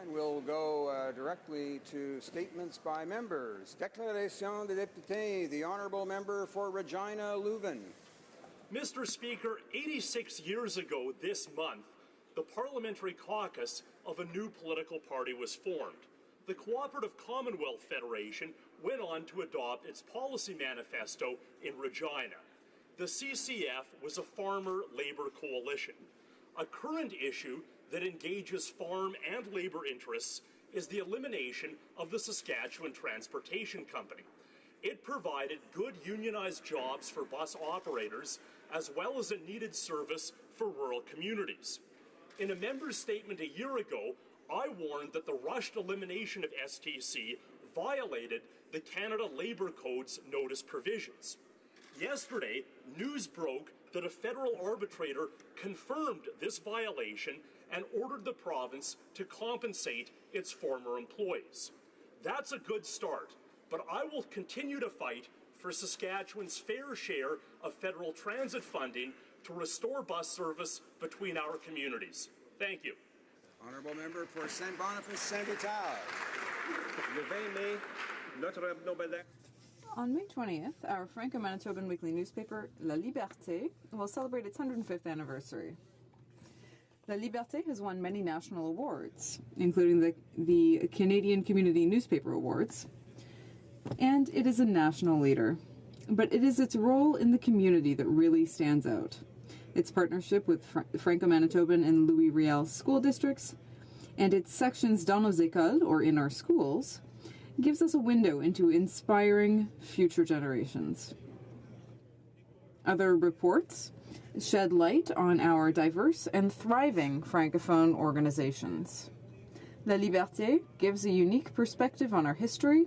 And we'll go directly to statements by members. Déclaration de député, the Honourable Member for Regina Leuven. Mr. Speaker, 86 years ago this month, the Parliamentary Caucus of a new political party was formed. The Cooperative Commonwealth Federation went on to adopt its policy manifesto in Regina. The CCF was a farmer-labor coalition. A current issue that engages farm and labor interests is the elimination of the Saskatchewan Transportation Company. It provided good unionized jobs for bus operators, as well as a needed service for rural communities. In a member's statement a year ago, I warned that the rushed elimination of STC violated the Canada Labour Code's notice provisions. Yesterday, news broke that a federal arbitrator confirmed this violation and ordered the province to compensate its former employees. That's a good start, but I will continue to fight for Saskatchewan's fair share of federal transit funding to restore bus service between our communities. Thank you. Honourable Member for Saint Boniface, Saint Vital. On May 20th, our Franco-Manitoban weekly newspaper, La Liberté, will celebrate its 105th anniversary. La Liberté has won many national awards, including the Canadian Community Newspaper Awards, and it is a national leader. But it is its role in the community that really stands out. Its partnership with Franco-Manitoban and Louis Riel school districts, and its sections dans nos écoles, or in our schools, gives us a window into inspiring future generations. Other reports shed light on our diverse and thriving Francophone organizations. La Liberté gives a unique perspective on our history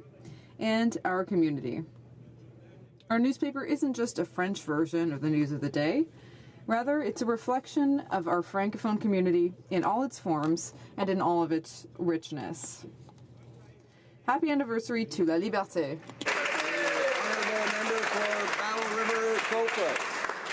and our community. Our newspaper isn't just a French version of the news of the day. Rather, it's a reflection of our Francophone community in all its forms and in all of its richness. Happy anniversary to La Liberté. Honourable Member for Battle River, Crowfoot.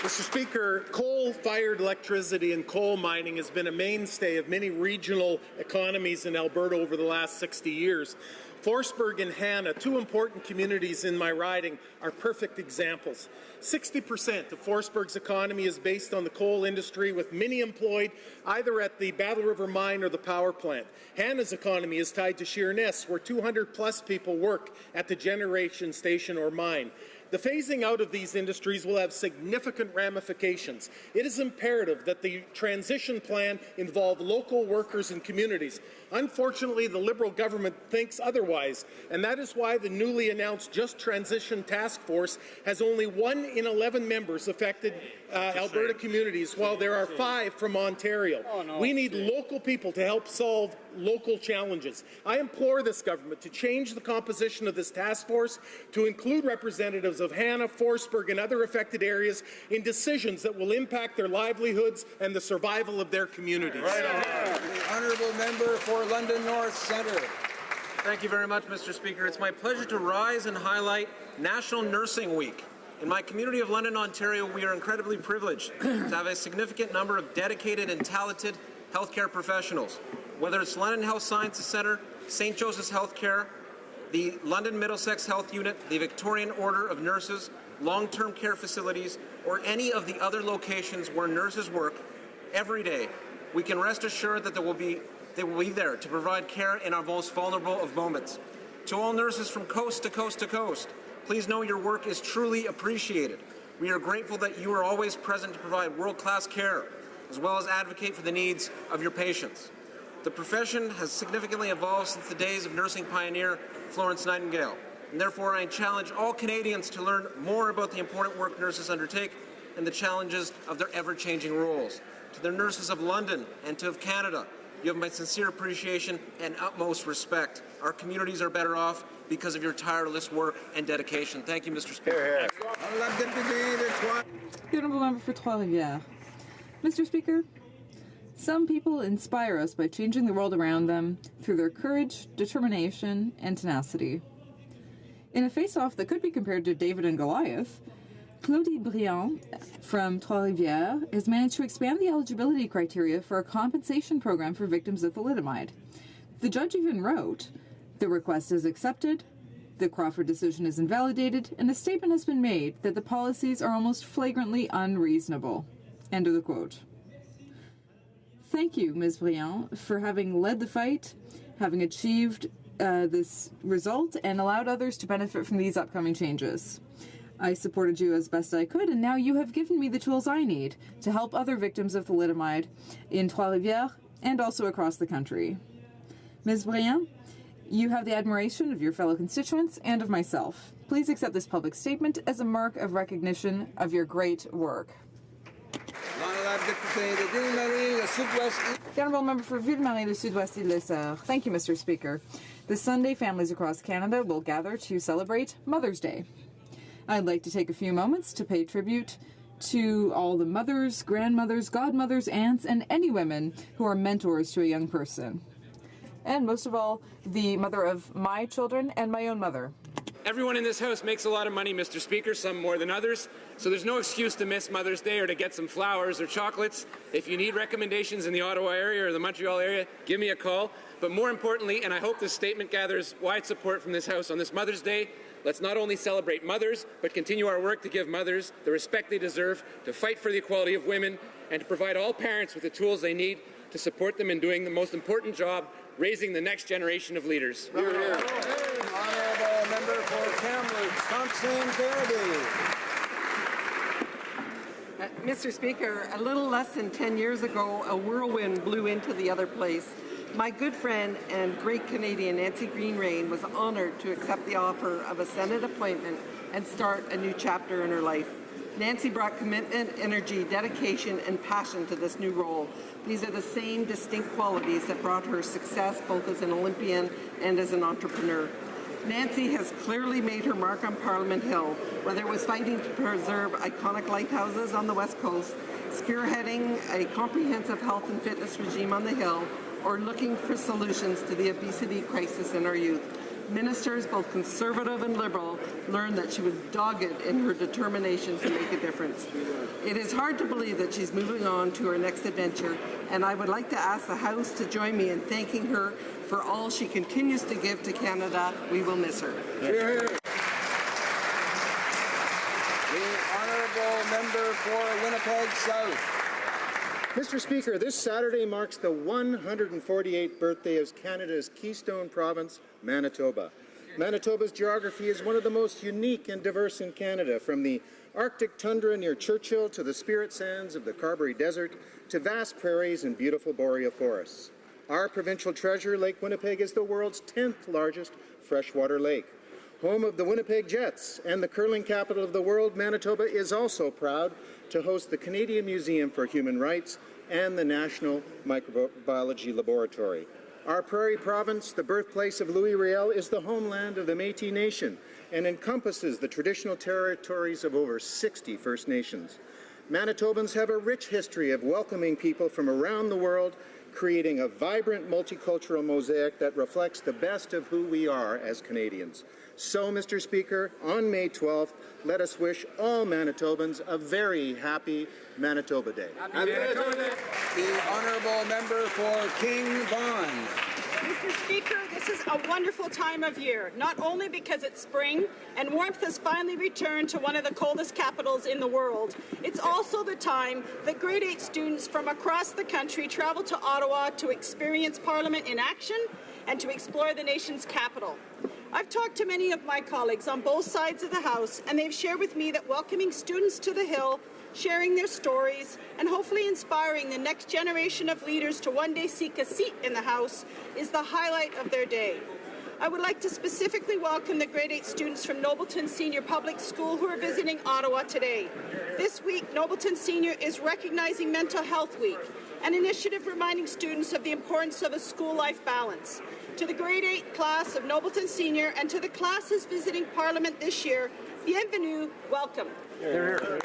Mr. Speaker, coal-fired electricity and coal mining has been a mainstay of many regional economies in Alberta over the last 60 years. Forsberg and Hanna, two important communities in my riding, are perfect examples. 60% of Forsberg's economy is based on the coal industry, with many employed either at the Battle River mine or the power plant. Hanna's economy is tied to Sheerness, where 200-plus people work at the generation station or mine. The phasing out of these industries will have significant ramifications. It is imperative that the transition plan involve local workers and communities. Unfortunately, the Liberal government thinks otherwise, and that is why the newly announced Just Transition Task Force has only 1 in 11 members affected Alberta communities, while there are 5 from Ontario. We need local people to help solve local challenges. I implore this government to change the composition of this task force to include representatives of Hanna, Forsberg, and other affected areas in decisions that will impact their livelihoods and the survival of their communities. The Honourable Member for London North Centre. Thank you very much, Mr. Speaker. It's my pleasure to rise and highlight National Nursing Week. In my community of London, Ontario, we are incredibly privileged to have a significant number of dedicated and talented healthcare professionals. Whether it's London Health Sciences Centre, St. Joseph's Healthcare, the London Middlesex Health Unit, the Victorian Order of Nurses, long-term care facilities, or any of the other locations where nurses work, every day, we can rest assured that they will be there to provide care in our most vulnerable of moments. To all nurses from coast to coast to coast, please know your work is truly appreciated. We are grateful that you are always present to provide world-class care, as well as advocate for the needs of your patients. The profession has significantly evolved since the days of nursing pioneer Florence Nightingale, and therefore I challenge all Canadians to learn more about the important work nurses undertake and the challenges of their ever-changing roles. To the nurses of London and to of Canada, you have my sincere appreciation and utmost respect. Our communities are better off because of your tireless work and dedication. Thank you, Mr. Speaker. The Honourable Member for Trois-Rivières. Mr. Speaker, some people inspire us by changing the world around them through their courage, determination, and tenacity. In a face-off that could be compared to David and Goliath, Claudie Briand from Trois-Rivières has managed to expand the eligibility criteria for a compensation program for victims of thalidomide. The judge even wrote, "The request is accepted, the Crawford decision is invalidated, and a statement has been made that the policies are almost flagrantly unreasonable." End of the quote. Thank you, Ms. Briand, for having led the fight, having achieved this result, and allowed others to benefit from these upcoming changes. I supported you as best I could, and now you have given me the tools I need to help other victims of thalidomide in Trois-Rivières and also across the country. Ms. Briand, you have the admiration of your fellow constituents and of myself. Please accept this public statement as a mark of recognition of your great work. The Honourable Member for Ville-Marie, le Sud-Ouest Île des Sœurs. Thank you, Mr. Speaker. This Sunday, families across Canada will gather to celebrate Mother's Day. I'd like to take a few moments to pay tribute to all the mothers, grandmothers, godmothers, aunts, and any women who are mentors to a young person. And most of all, the mother of my children and my own mother. Everyone in this House makes a lot of money, Mr. Speaker, some more than others, so there's no excuse to miss Mother's Day or to get some flowers or chocolates. If you need recommendations in the Ottawa area or the Montreal area, give me a call. But more importantly, and I hope this statement gathers wide support from this House on this Mother's Day, let's not only celebrate mothers, but continue our work to give mothers the respect they deserve, to fight for the equality of women, and to provide all parents with the tools they need to support them in doing the most important job, raising the next generation of leaders. Hear, hear. Honourable Member for Kamloops, Thompson-Carriby. Mr. Speaker, a little less than 10 years ago, a whirlwind blew into the other place. My good friend and great Canadian Nancy Greenrain was honoured to accept the offer of a Senate appointment and start a new chapter in her life. Nancy brought commitment, energy, dedication, and passion to this new role. These are the same distinct qualities that brought her success both as an Olympian and as an entrepreneur. Nancy has clearly made her mark on Parliament Hill, whether it was fighting to preserve iconic lighthouses on the West Coast, spearheading a comprehensive health and fitness regime on the Hill, or looking for solutions to the obesity crisis in our youth. Ministers, both Conservative and Liberal, learned that she was dogged in her determination to make a difference. It is hard to believe that she's moving on to her next adventure, and I would like to ask the House to join me in thanking her for all she continues to give to Canada. We will miss her. Hear, hear. The Honourable Member for Winnipeg South. Mr. Speaker, this Saturday marks the 148th birthday of Canada's Keystone Province, Manitoba. Manitoba's geography is one of the most unique and diverse in Canada, from the Arctic tundra near Churchill to the spirit sands of the Carberry Desert to vast prairies and beautiful boreal forests. Our provincial treasure, Lake Winnipeg, is the world's 10th largest freshwater lake. Home of the Winnipeg Jets and the curling capital of the world, Manitoba is also proud to host the Canadian Museum for Human Rights and the National Microbiology Laboratory. Our prairie province, the birthplace of Louis Riel, is the homeland of the Métis Nation and encompasses the traditional territories of over 60 First Nations. Manitobans have a rich history of welcoming people from around the world, creating a vibrant multicultural mosaic that reflects the best of who we are as Canadians. So, Mr. Speaker, on May 12th, let us wish all Manitobans a very happy Manitoba Day. Happy Manitoba Day. The Honourable Member for King Vaughan. Mr. Speaker, this is a wonderful time of year, not only because it's spring and warmth has finally returned to one of the coldest capitals in the world, it's also the time that grade 8 students from across the country travel to Ottawa to experience Parliament in action and to explore the nation's capital. I've talked to many of my colleagues on both sides of the House, and they've shared with me that welcoming students to the Hill, sharing their stories, and hopefully inspiring the next generation of leaders to one day seek a seat in the House is the highlight of their day. I would like to specifically welcome the grade 8 students from Nobleton Senior Public School who are visiting Ottawa today. This week, Nobleton Senior is recognizing Mental Health Week, an initiative reminding students of the importance of a school-life balance. To the grade 8 class of Nobleton Senior and to the classes visiting Parliament this year, bienvenue, welcome. The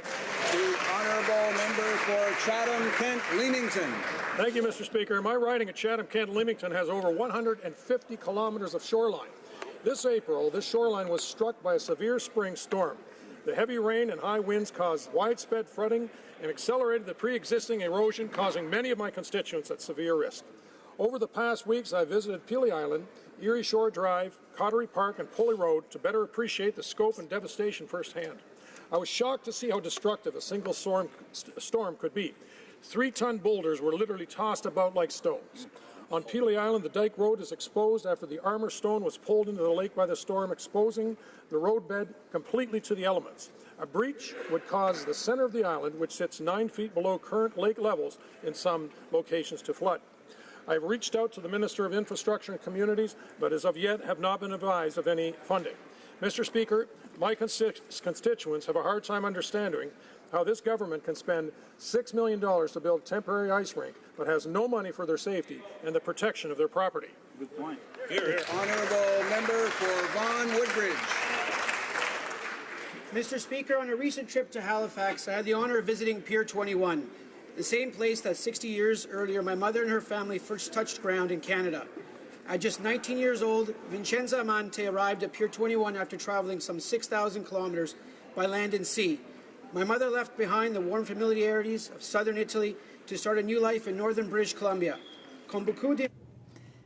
Honourable Member for Chatham-Kent Leamington. Thank you, Mr. Speaker. My riding at Chatham-Kent Leamington has over 150 kilometres of shoreline. This April, this shoreline was struck by a severe spring storm. The heavy rain and high winds caused widespread flooding and accelerated the pre-existing erosion, causing many of my constituents at severe risk. Over the past weeks, I visited Pelee Island, Erie Shore Drive, Cottery Park, and Pulley Road to better appreciate the scope and devastation firsthand. I was shocked to see how destructive a single storm could be. 3-ton boulders were literally tossed about like stones. On Pelee Island, the dike road is exposed after the armor stone was pulled into the lake by the storm, exposing the roadbed completely to the elements. A breach would cause the center of the island, which sits 9 feet below current lake levels in some locations, to flood. I've reached out to the Minister of Infrastructure and Communities, but as of yet have not been advised of any funding. Mr. Speaker, my constituents have a hard time understanding how this government can spend $6 million to build a temporary ice rink, but has no money for their safety and the protection of their property. Good point. Here. Honourable member for Vaughan Woodbridge. Mr. Speaker, on a recent trip to Halifax, I had the honour of visiting Pier 21, the same place that 60 years earlier my mother and her family first touched ground in Canada. At just 19 years old, Vincenza Amante arrived at Pier 21 after travelling some 6,000 kilometres by land and sea. My mother left behind the warm familiarities of southern Italy to start a new life in northern British Columbia.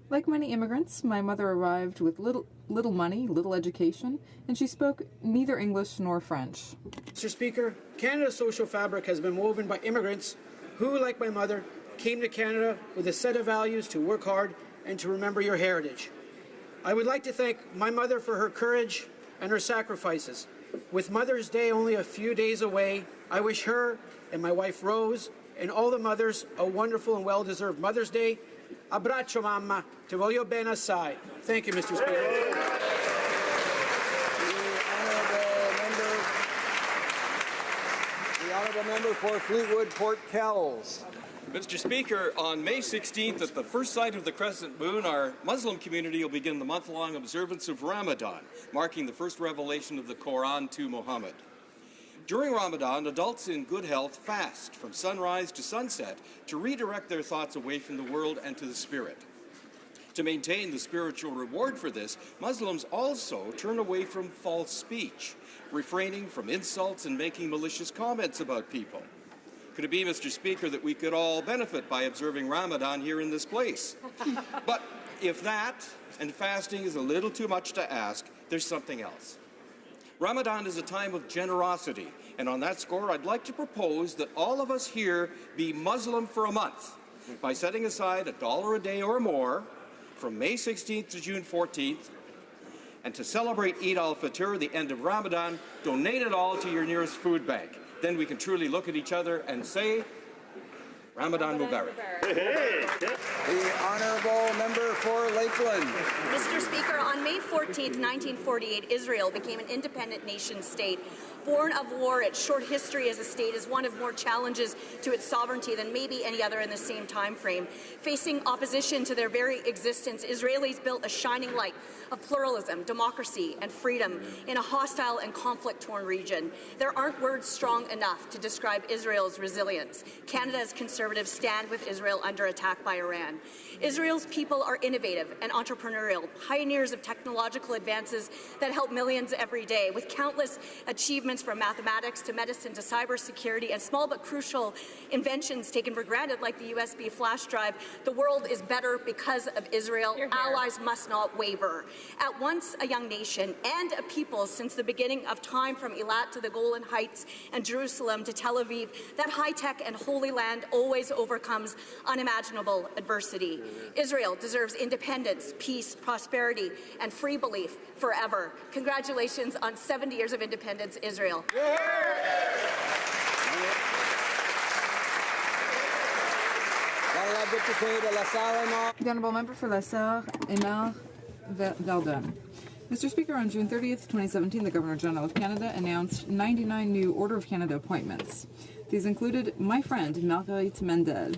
Like many immigrants, my mother arrived with little money, little education, and she spoke neither English nor French. Mr. Speaker, Canada's social fabric has been woven by immigrants who, like my mother, came to Canada with a set of values to work hard and to remember your heritage. I would like to thank my mother for her courage and her sacrifices. With Mother's Day only a few days away, I wish her and my wife Rose and all the mothers a wonderful and well-deserved Mother's Day. Abbraccio, mamma. Ti voglio bene assai. Thank you, Mr. Speaker. The honourable member for Fleetwood Port Kells. Mr. Speaker, on May 16th, at the first sight of the crescent moon, our Muslim community will begin the month-long observance of Ramadan, marking the first revelation of the Quran to Muhammad. During Ramadan, adults in good health fast from sunrise to sunset to redirect their thoughts away from the world and to the spirit. To maintain the spiritual reward for this, Muslims also turn away from false speech, refraining from insults and making malicious comments about people. Could it be, Mr. Speaker, that we could all benefit by observing Ramadan here in this place? But if that and fasting is a little too much to ask, there's something else. Ramadan is a time of generosity, and on that score, I'd like to propose that all of us here be Muslim for a month by setting aside $1 a day or more from May 16th to June 14th, and to celebrate Eid al-Fitr, the end of Ramadan, donate it all to your nearest food bank. Then we can truly look at each other and say, Ramadan Mubarak. The honourable member for Lakeland. Mr. Speaker, on May 14th, 1948, Israel became an independent nation-state. Born of war, its short history as a state is one of more challenges to its sovereignty than maybe any other in the same time frame. Facing opposition to their very existence, Israelis built a shining light of pluralism, democracy, and freedom in a hostile and conflict-torn region. There aren't words strong enough to describe Israel's resilience. Canada's conservatives stand with Israel under attack by Iran. Israel's people are innovative and entrepreneurial, pioneers of technological advances that help millions every day, with countless achievements from mathematics to medicine to cybersecurity and small but crucial inventions taken for granted like the USB flash drive. The world is better because of Israel. Allies must not waver. At once a young nation and a people since the beginning of time, from Eilat to the Golan Heights and Jerusalem to Tel Aviv, that high-tech and holy land always overcomes unimaginable adversity. Israel deserves independence, peace, prosperity, and free belief forever. Congratulations on 70 years of independence, Israel. The honourable member for La Sarre, Émard Verdun. Mr. Speaker, on June 30th, 2017, the Governor-General of Canada announced 99 new Order of Canada appointments. These included my friend, Marguerite Mendel.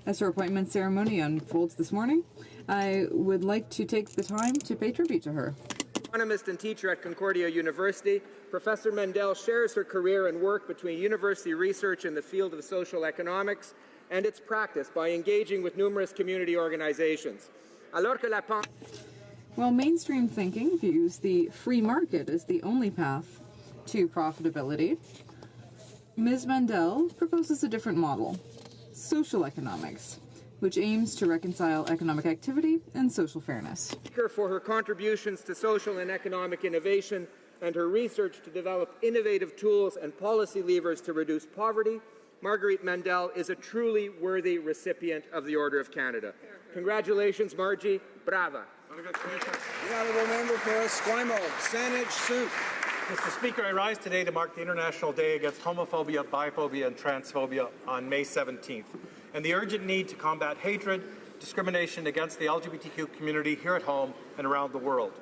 As her appointment ceremony unfolds this morning, I would like to take the time to pay tribute to her. Economist and teacher at Concordia University, Professor Mendel shares her career and work between university research in the field of social economics and its practice by engaging with numerous community organizations. While mainstream thinking views the free market as the only path to profitability, Ms. Mendel proposes a different model: social economics. which aims to reconcile economic activity and social fairness. For her contributions to social and economic innovation and her research to develop innovative tools and policy levers to reduce poverty, Marguerite Mendel is a truly worthy recipient of the Order of Canada. Congratulations, Margie. Brava. The honourable member for Esquimalt, Saanich Sooke. Mr. Speaker, I rise today to mark the International Day Against Homophobia, Biphobia, and Transphobia on May 17th, and the urgent need to combat hatred, discrimination against the LGBTQ community here at home and around the world.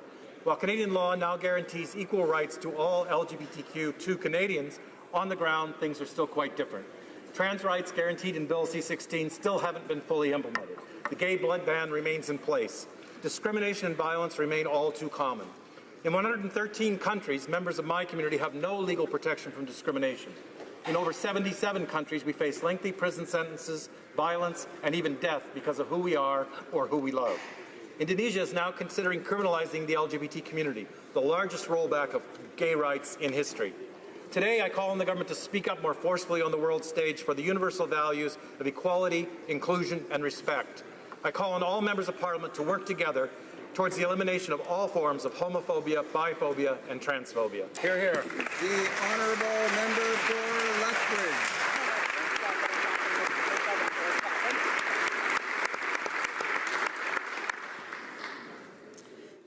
While Canadian law now guarantees equal rights to all LGBTQ2 Canadians, on the ground things are still quite different. Trans rights guaranteed in Bill C-16 still haven't been fully implemented. The gay blood ban remains in place. Discrimination and violence remain all too common. In 113 countries, members of my community have no legal protection from discrimination. In over 77 countries, we face lengthy prison sentences, violence, and even death because of who we are or who we love. Indonesia is now considering criminalizing the LGBT community, the largest rollback of gay rights in history. Today, I call on the government to speak up more forcefully on the world stage for the universal values of equality, inclusion, and respect. I call on all members of Parliament to work together towards the elimination of all forms of homophobia, biphobia, and transphobia. Hear, hear. The honourable member for Lethbridge.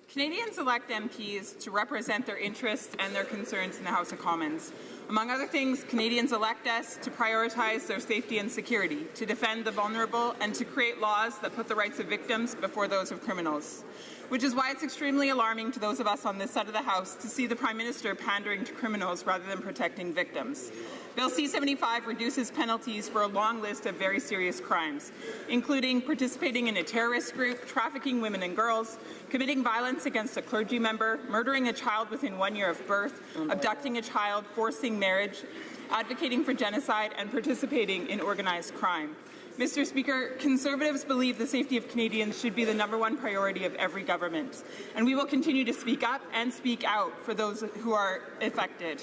Canadians elect MPs to represent their interests and their concerns in the House of Commons. Among other things, Canadians elect us to prioritize their safety and security, to defend the vulnerable, and to create laws that put the rights of victims before those of criminals. Which is why it's extremely alarming to those of us on this side of the House to see the Prime Minister pandering to criminals rather than protecting victims. Bill C-75 reduces penalties for a long list of very serious crimes, including participating in a terrorist group, trafficking women and girls, committing violence against a clergy member, murdering a child within 1 year of birth, abducting a child, forcing marriage, advocating for genocide, and participating in organized crime. Mr. Speaker, Conservatives believe the safety of Canadians should be the #1 priority of every government, and we will continue to speak up and speak out for those who are affected.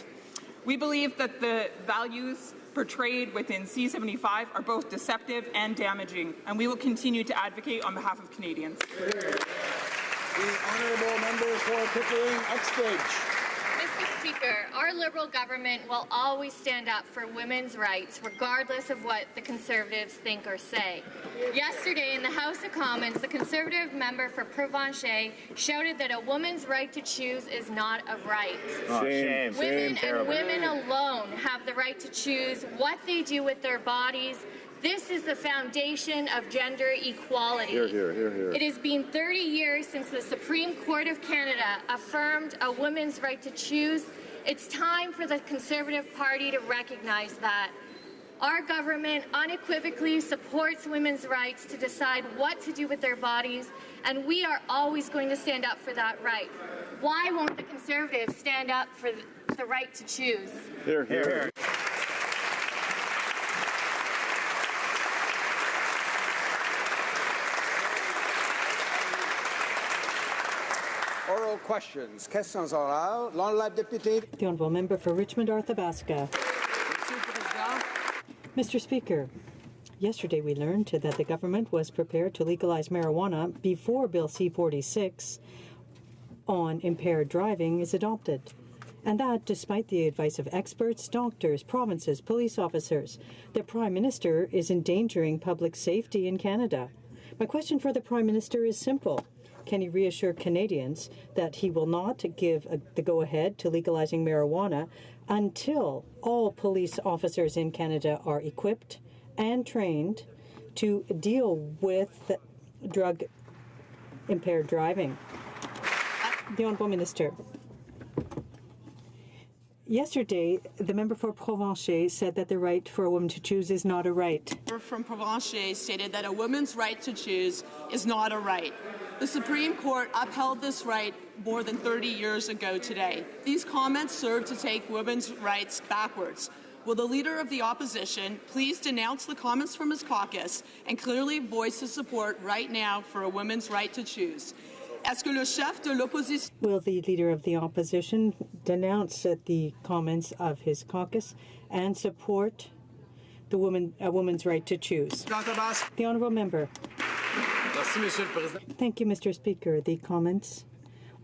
We believe that the values portrayed within C-75 are both deceptive and damaging, and we will continue to advocate on behalf of Canadians. The honourable member for Pickering Uxbridge. Mr. Speaker, our Liberal government will always stand up for women's rights, regardless of what the Conservatives think or say. Yesterday in the House of Commons, the Conservative member for Provencher shouted that a woman's right to choose is not a right. Shame. Women and women alone have the right to choose what they do with their bodies. This is the foundation of gender equality. Hear, hear, hear, hear. It has been 30 years since the Supreme Court of Canada affirmed a woman's right to choose. It's time for the Conservative Party to recognize that. Our government unequivocally supports women's rights to decide what to do with their bodies, and we are always going to stand up for that right. Why won't the Conservatives stand up for the right to choose? Hear, hear, hear. Oral questions. Questions orales. L'honorable député. The honourable member for Richmond, Arthabaska. Mr. Speaker, yesterday we learned that the government was prepared to legalize marijuana before Bill C-46 on impaired driving is adopted. And that despite the advice of experts, doctors, provinces, police officers. The Prime Minister is endangering public safety in Canada. My question for the Prime Minister is simple. Can he reassure Canadians that he will not give the go-ahead to legalizing marijuana until all police officers in Canada are equipped and trained to deal with drug-impaired driving? The Honourable Minister. Yesterday, the member for Provencher said that the right for a woman to choose is not a right. The member from Provencher stated that a woman's right to choose is not a right. The Supreme Court upheld this right more than 30 years ago today. These comments serve to take women's rights backwards. Will the Leader of the Opposition please denounce the comments from his caucus and clearly voice his support right now for a woman's right to choose? Will the Leader of the Opposition denounce the comments of his caucus and support a woman's right to choose. The Honourable Member. Thank you, Mr. Speaker. The comments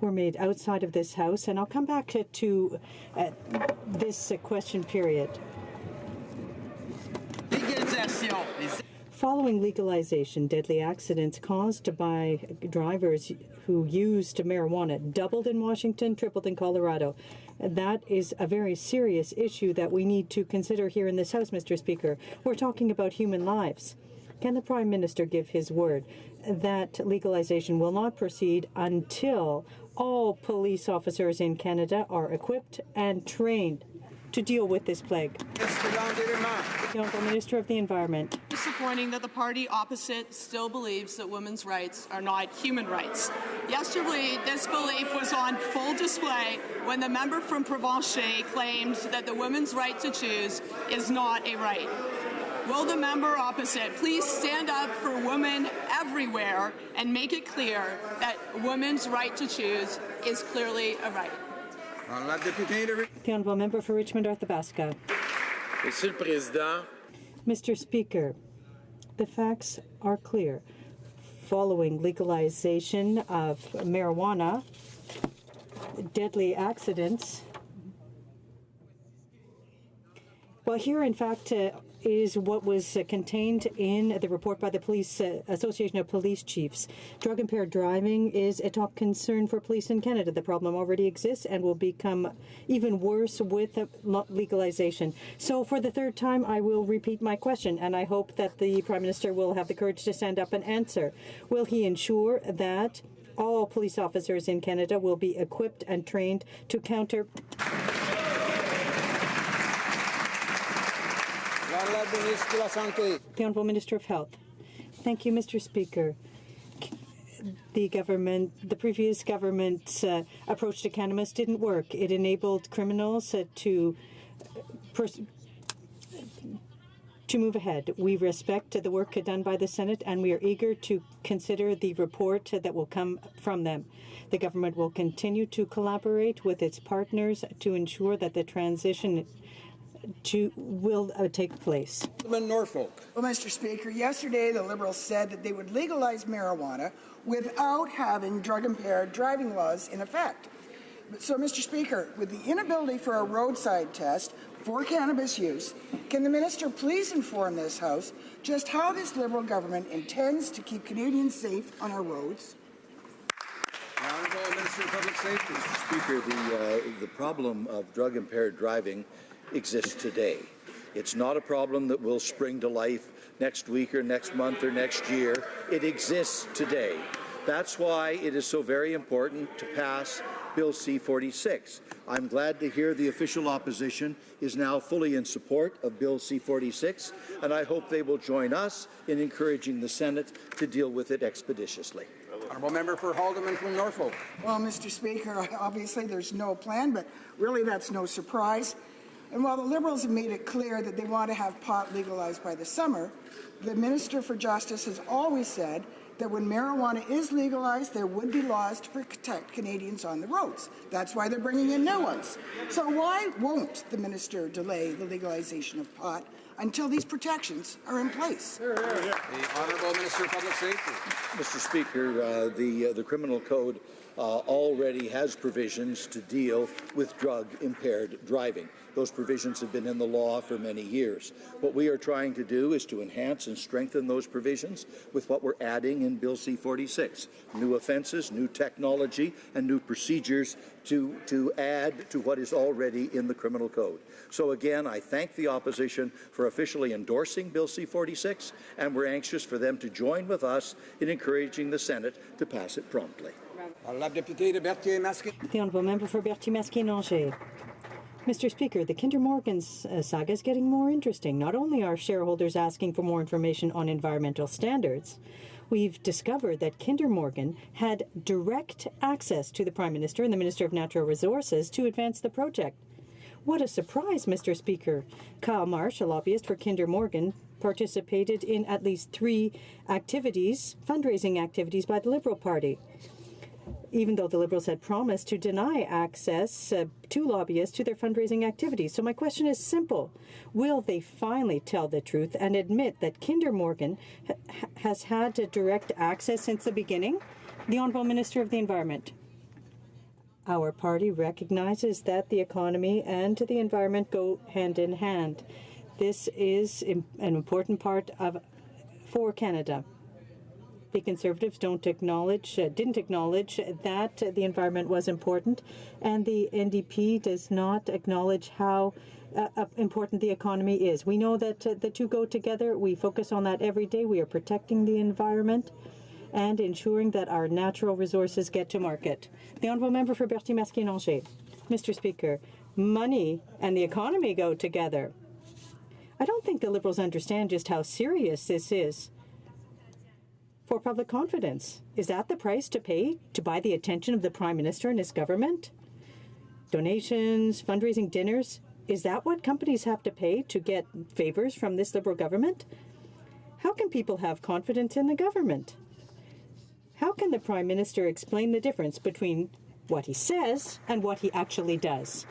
were made outside of this House, and I'll come back to this question period. Following legalization, deadly accidents caused by drivers who used marijuana doubled in Washington, tripled in Colorado. That is a very serious issue that we need to consider here in this House, Mr. Speaker. We're talking about human lives. Can the Prime Minister give his word that legalization will not proceed until all police officers in Canada are equipped and trained to deal with this plague? The Honourable Minister of the Environment. Disappointing that the party opposite still believes that women's rights are not human rights. Yesterday, this belief was on full display when the member from Provencher claimed that the women's right to choose is not a right. Will the member opposite please stand up for women everywhere and make it clear that women's right to choose is clearly a right? The Honourable Member for Richmond Arthabaska. Mr. Speaker, the facts are clear. Following legalization of marijuana, deadly accidents. Well, here, in fact, is what was contained in the report by the Police Association of Police Chiefs. Drug-impaired driving is a top concern for police in Canada. The problem already exists and will become even worse with legalization. So for the third time, I will repeat my question, and I hope that the Prime Minister will have the courage to stand up and answer. Will he ensure that all police officers in Canada will be equipped and trained to counter The Honourable Minister of Health. Thank you, Mr. Speaker. The previous government's approach to cannabis didn't work. It enabled criminals to move ahead. We respect the work done by the Senate, and we are eager to consider the report that will come from them. The government will continue to collaborate with its partners to ensure that the transition will take place. Norfolk. Well, Mr. Speaker, yesterday the Liberals said that they would legalize marijuana without having drug-impaired driving laws in effect. So, Mr. Speaker, with the inability for a roadside test for cannabis use, can the Minister please inform this House just how this Liberal government intends to keep Canadians safe on our roads? The Honourable Minister of Public Safety. Mr. Speaker, the problem of drug-impaired driving exists today. It's not a problem that will spring to life next week or next month or next year. It exists today. That's why it is so very important to pass Bill C-46. I'm glad to hear the official opposition is now fully in support of Bill C-46, and I hope they will join us in encouraging the Senate to deal with it expeditiously. Honourable Member for Haldeman from Norfolk. Well, Mr. Speaker, obviously there's no plan, but really that's no surprise. And while the Liberals have made it clear that they want to have pot legalized by the summer, the Minister for Justice has always said that when marijuana is legalized, there would be laws to protect Canadians on the roads. That's why they're bringing in new ones. So why won't the Minister delay the legalization of pot until these protections are in place? The Honourable Minister of Public Safety. Mr. Speaker, the Criminal Code already has provisions to deal with drug-impaired driving. Those provisions have been in the law for many years. What we are trying to do is to enhance and strengthen those provisions with what we're adding in Bill C-46. New offences, new technology, and new procedures to add to what is already in the Criminal Code. So again, I thank the opposition for officially endorsing Bill C-46, and we're anxious for them to join with us in encouraging the Senate to pass it promptly. The Honourable Member for Berthier-Masquet-Angers. Mr. Speaker, the Kinder Morgan saga is getting more interesting. Not only are shareholders asking for more information on environmental standards, we've discovered that Kinder Morgan had direct access to the Prime Minister and the Minister of Natural Resources to advance the project. What a surprise, Mr. Speaker. Kyle Marsh, a lobbyist for Kinder Morgan, participated in at least 3 activities, fundraising activities by the Liberal Party. even though the Liberals had promised to deny access to lobbyists to their fundraising activities. So my question is simple. Will they finally tell the truth and admit that Kinder Morgan has had direct access since the beginning? The Honourable Minister of the Environment. Our party recognizes that the economy and the environment go hand in hand. This is an important part for Canada. The Conservatives didn't acknowledge that the environment was important, and the NDP does not acknowledge how important the economy is. We know that the two go together. We focus on that every day. We are protecting the environment and ensuring that our natural resources get to market. The Honourable Member for Berthier-Masquet-Angers. Mr. Speaker, money and the economy go together. I don't think the Liberals understand just how serious this is for public confidence. Is that the price to pay to buy the attention of the Prime Minister and his government? Donations, fundraising dinners, is that what companies have to pay to get favors from this Liberal government? How can people have confidence in the government? How can the Prime Minister explain the difference between what he says and what he actually does?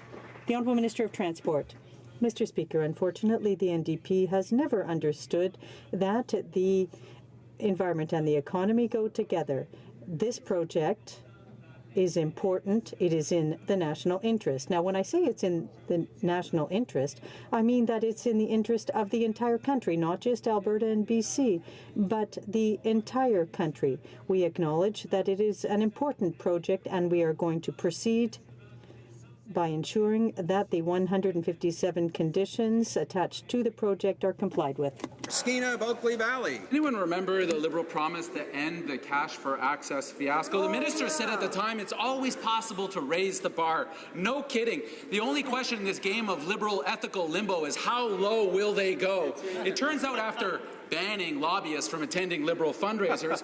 The Honourable Minister of Transport. Mr. Speaker, unfortunately, the NDP has never understood that the environment and the economy go together. This project is important. It is in the national interest. Now, when I say it's in the national interest, I mean that it's in the interest of the entire country, not just Alberta and BC, but the entire country. We acknowledge that it is an important project, and we are going to proceed by ensuring that the 157 conditions attached to the project are complied with. Skeena of Oakley Valley. Anyone remember the Liberal promise to end the cash for access fiasco? The minister said at the time it's always possible to raise the bar. No kidding. The only question in this game of Liberal ethical limbo is how low will they go? It turns out after banning lobbyists from attending Liberal fundraisers,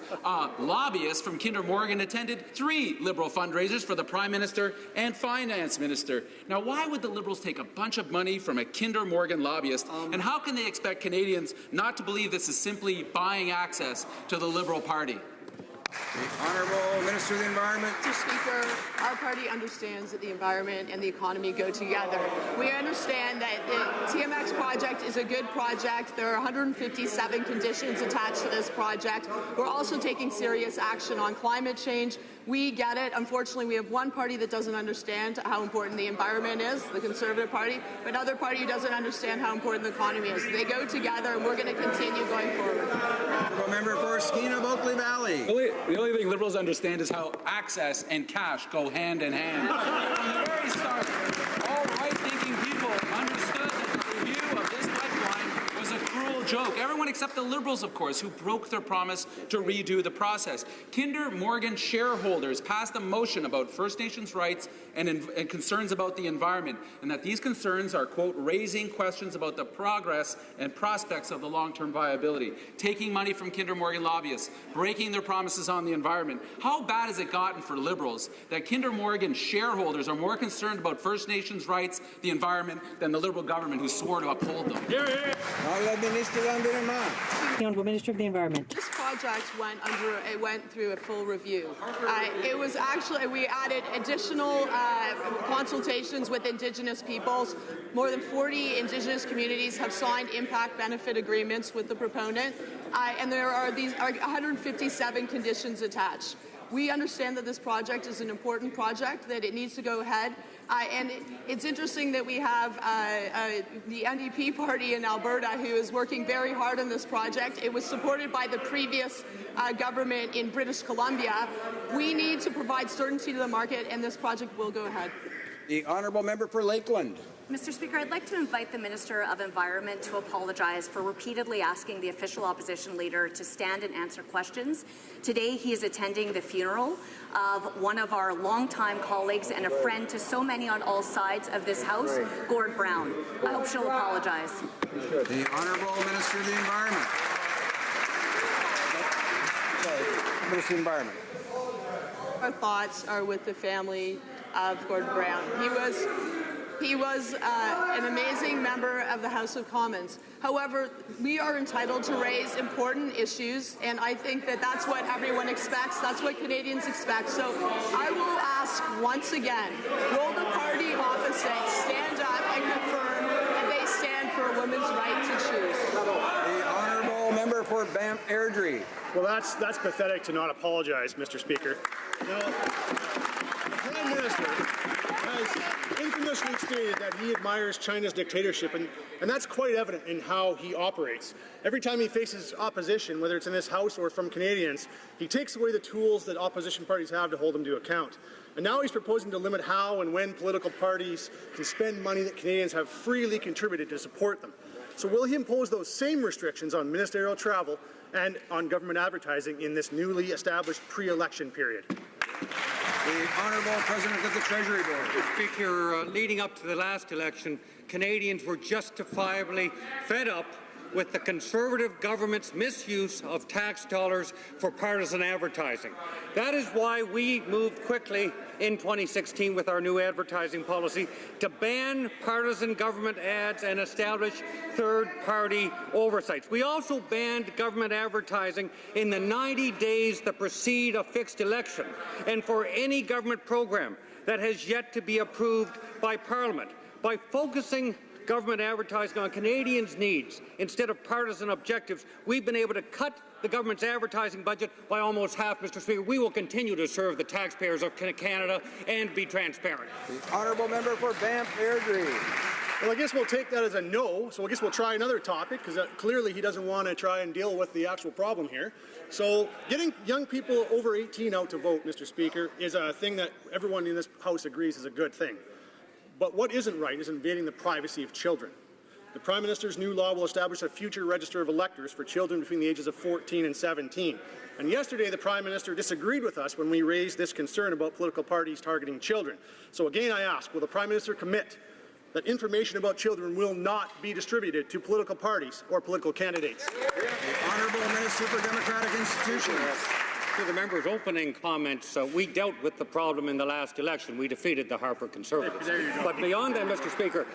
lobbyists from Kinder Morgan attended 3 Liberal fundraisers for the Prime Minister and Finance Minister. Now, why would the Liberals take a bunch of money from a Kinder Morgan lobbyist, and how can they expect Canadians not to believe this is simply buying access to the Liberal Party? The Honourable Minister of the Environment. Mr. Speaker, our party understands that the environment and the economy go together. We understand that the TMX project is a good project. There are 157 conditions attached to this project. We're also taking serious action on climate change. We get it. Unfortunately, we have one party that doesn't understand how important the environment is, the Conservative Party, but another party who doesn't understand how important the economy is. They go together, and we're going to continue going forward. Honourable Member for Skeena of Oakley Valley. The only thing Liberals understand is how access and cash go hand in hand. From the very start, all right-thinking people understood that the review of this pipeline was a cruel joke. Everyone except the Liberals, of course, who broke their promise to redo the process. Kinder Morgan shareholders passed a motion about First Nations rights and concerns about the environment, and that these concerns are, quote, raising questions about the progress and prospects of the long-term viability, taking money from Kinder Morgan lobbyists, breaking their promises on the environment. How bad has it gotten for Liberals that Kinder Morgan shareholders are more concerned about First Nations rights, the environment, than the Liberal government who swore to uphold them? The Honourable Minister of the Environment. This project went through a full review. It was actually, we added additional consultations with Indigenous peoples. More than 40 Indigenous communities have signed impact benefit agreements with the proponent, and there are 157 conditions attached. We understand that this project is an important project, that it needs to go ahead. And it's interesting that we have the NDP party in Alberta who is working very hard on this project. It was supported by the previous government in British Columbia. We need to provide certainty to the market, and this project will go ahead. The Honourable Member for Lakeland. Mr. Speaker, I'd like to invite the Minister of Environment to apologize for repeatedly asking the official opposition leader to stand and answer questions. Today, he is attending the funeral of one of our longtime colleagues and a friend to so many on all sides of this House, Gord Brown. I hope she'll apologize. The Honourable Minister of the Environment. Minister of the Environment. Our thoughts are with the family of Gord Brown. He was He was an amazing member of the House of Commons. However, we are entitled to raise important issues, and I think that that's what everyone expects. That's what Canadians expect. So I will ask once again, will the party opposite stand up and confirm that they stand for a woman's right to choose? The honourable member for Banff Airdrie. Well, that's pathetic to not apologize, Mr. Speaker. Now, the Prime Minister has infamously stated that he admires China's dictatorship, and that's quite evident in how he operates. Every time he faces opposition, whether it's in this House or from Canadians, he takes away the tools that opposition parties have to hold him to account. And now he's proposing to limit how and when political parties can spend money that Canadians have freely contributed to support them. So will he impose those same restrictions on ministerial travel and on government advertising in this newly established pre-election period? The Honourable President of the Treasury Board. Mr. Speaker, leading up to the last election, Canadians were justifiably fed up with the Conservative government's misuse of tax dollars for partisan advertising. That is why we moved quickly in 2016 with our new advertising policy to ban partisan government ads and establish third-party oversights. We also banned government advertising in the 90 days that precede a fixed election and for any government program that has yet to be approved by Parliament. By focusing government advertising on Canadians' needs instead of partisan objectives, we've been able to cut the government's advertising budget by almost half, Mr. Speaker. We will continue to serve the taxpayers of Canada and be transparent. The honourable member for Banff Airdrie. Well, I guess we'll take that as a no, so I guess we'll try another topic, because clearly he doesn't want to try and deal with the actual problem here. So getting young people over 18 out to vote, Mr. Speaker, is a thing that everyone in this House agrees is a good thing. But what isn't right is invading the privacy of children. The Prime Minister's new law will establish a future register of electors for children between the ages of 14 and 17. And yesterday, the Prime Minister disagreed with us when we raised this concern about political parties targeting children. So again, I ask, will the Prime Minister commit that information about children will not be distributed to political parties or political candidates? The Honourable Minister for Democratic Institutions. To the member's opening comments, we dealt with the problem in the last election. We defeated the Harper Conservatives. But beyond that, Mr. Speaker,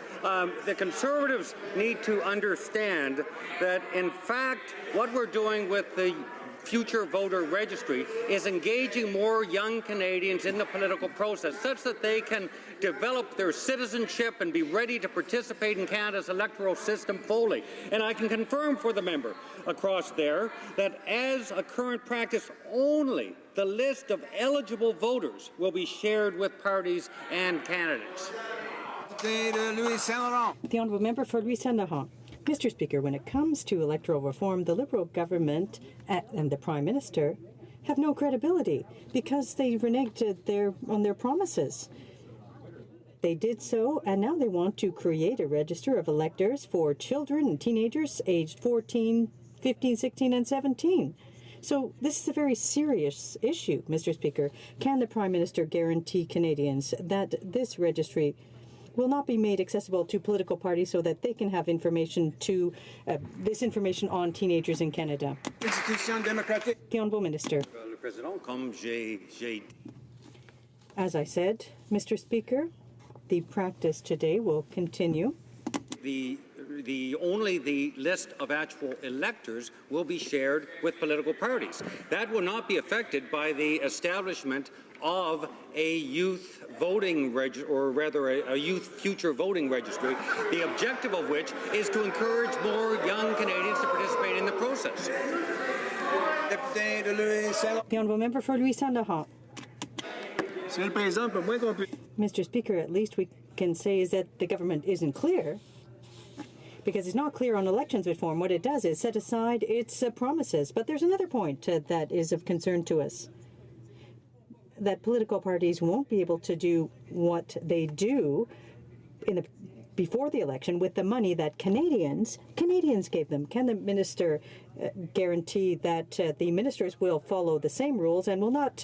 the Conservatives need to understand that, in fact, what we're doing with the future voter registry is engaging more young Canadians in the political process such that they can develop their citizenship and be ready to participate in Canada's electoral system fully. And I can confirm for the member across there that as a current practice, only the list of eligible voters will be shared with parties and candidates. The honourable member for Louis Saint-Laurent. Mr. Speaker, when it comes to electoral reform, the Liberal government and the Prime Minister have no credibility because they reneged on their promises. They did so, and now they want to create a register of electors for children and teenagers aged 14, 15, 16, and 17. So this is a very serious issue, Mr. Speaker. Can the Prime Minister guarantee Canadians that this registry will not be made accessible to political parties so that they can have information this information on teenagers in Canada? The Honourable Minister. As I said, Mr. Speaker, the practice today will continue. Only the list of actual electors will be shared with political parties. That will not be affected by the establishment of a youth voting a youth future voting registry, the objective of which is to encourage more young Canadians to participate in the process. The Honourable Member for Louis Saint-Laurent. Mr. Speaker, at least we can say is that the government isn't clear, because it's not clear on elections reform. What it does is set aside its promises. But there's another point that is of concern to us, that political parties won't be able to do what they do before the election with the money that Canadians gave them. Can the minister guarantee that the ministers will follow the same rules and will not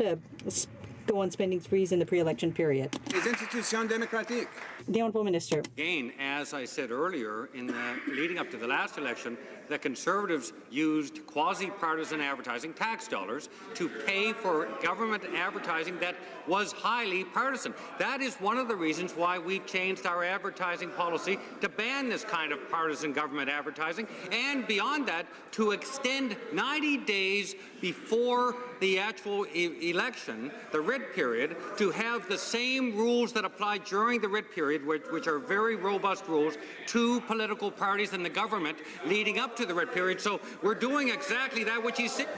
go on spending sprees in the pre-election period. Les institutions démocratiques. The Honourable Minister. Again, as I said earlier, in the leading up to the last election, the Conservatives used quasi-partisan advertising, tax dollars, to pay for government advertising that was highly partisan. That is one of the reasons why we've changed our advertising policy to ban this kind of partisan government advertising, and beyond that, to extend 90 days before the actual election, the writ period, to have the same rules that apply during the writ period, which are very robust rules, to political parties and the government leading up to the writ period. So we're doing exactly that which he said.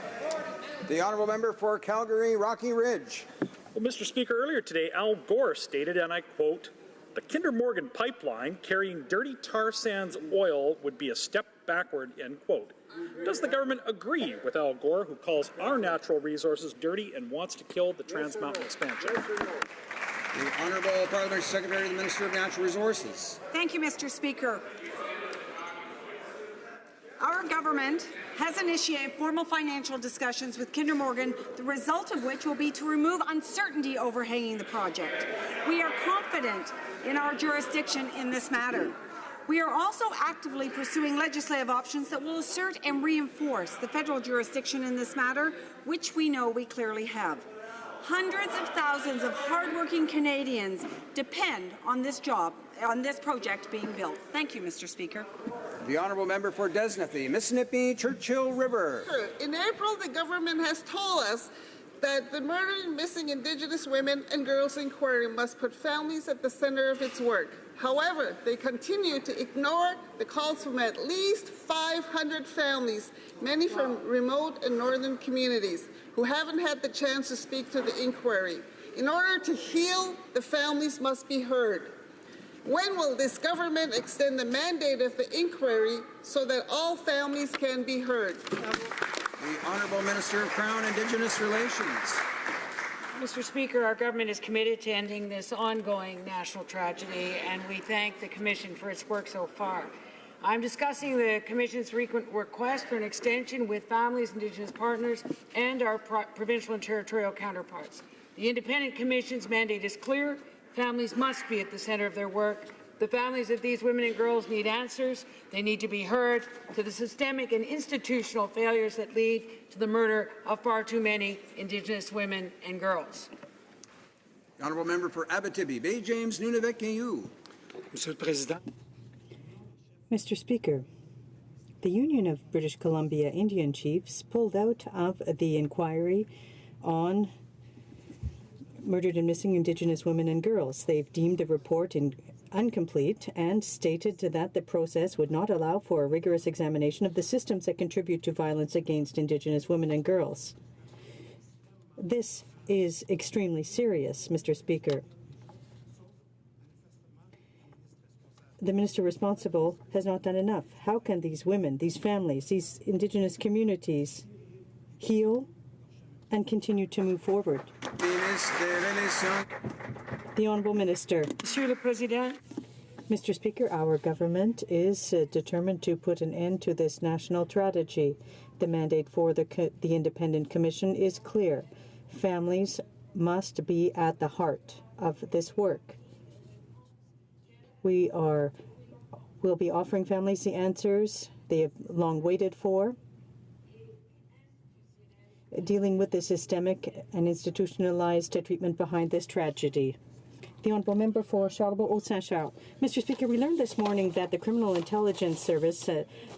The honourable member for Calgary, Rocky Ridge. Well, Mr. Speaker, earlier today, Al Gore stated, and I quote, "The Kinder Morgan pipeline carrying dirty tar sands oil would be a step backward," end quote. Does the government agree with Al Gore, who calls our natural resources dirty and wants to kill the Trans Mountain expansion? The Honourable Parliamentary Secretary to the Minister of Natural Resources. Thank you, Mr. Speaker. Our government has initiated formal financial discussions with Kinder Morgan, the result of which will be to remove uncertainty overhanging the project. We are confident in our jurisdiction in this matter. We are also actively pursuing legislative options that will assert and reinforce the federal jurisdiction in this matter, which we know we clearly have. Hundreds of thousands of hardworking Canadians depend on this project being built. Thank you, Mr. Speaker. The honourable member for Desnathy, Mississippi Churchill River. In April, the government has told us that the murdered and missing Indigenous women and girls inquiry must put families at the center of its work. However, they continue to ignore the calls from at least 500 families, many from remote and northern communities, who haven't had the chance to speak to the inquiry. In order to heal, the families must be heard. When will this government extend the mandate of the inquiry so that all families can be heard? The Honourable Minister of Crown Indigenous Relations. Mr. Speaker, our government is committed to ending this ongoing national tragedy, and we thank the Commission for its work so far. I'm discussing the Commission's frequent request for an extension with families, Indigenous partners, and our provincial and territorial counterparts. The Independent Commission's mandate is clear. Families must be at the centre of their work. The families of these women and girls need answers. They need to be heard to the systemic and institutional failures that lead to the murder of far too many Indigenous women and girls. The honourable member for Abitibi, Bay James, Nunavik, and you. Monsieur le Président. Mr. Speaker, the Union of British Columbia Indian Chiefs pulled out of the inquiry on murdered and missing Indigenous women and girls. They've deemed the report incomplete and stated that the process would not allow for a rigorous examination of the systems that contribute to violence against Indigenous women and girls. This is extremely serious, Mr. Speaker. The minister responsible has not done enough. How can these women, these families, these Indigenous communities heal and continue to move forward? The Honourable Minister. Monsieur le Président. Mr. Speaker, our government is determined to put an end to this national tragedy. The mandate for the Independent Commission is clear. Families must be at the heart of this work. We'll be offering families the answers they have long waited for, dealing with the systemic and institutionalized treatment behind this tragedy. The Honourable Member for Charlebourg-Haut-Saint-Charles. Mr. Speaker, we learned this morning that the Criminal Intelligence Service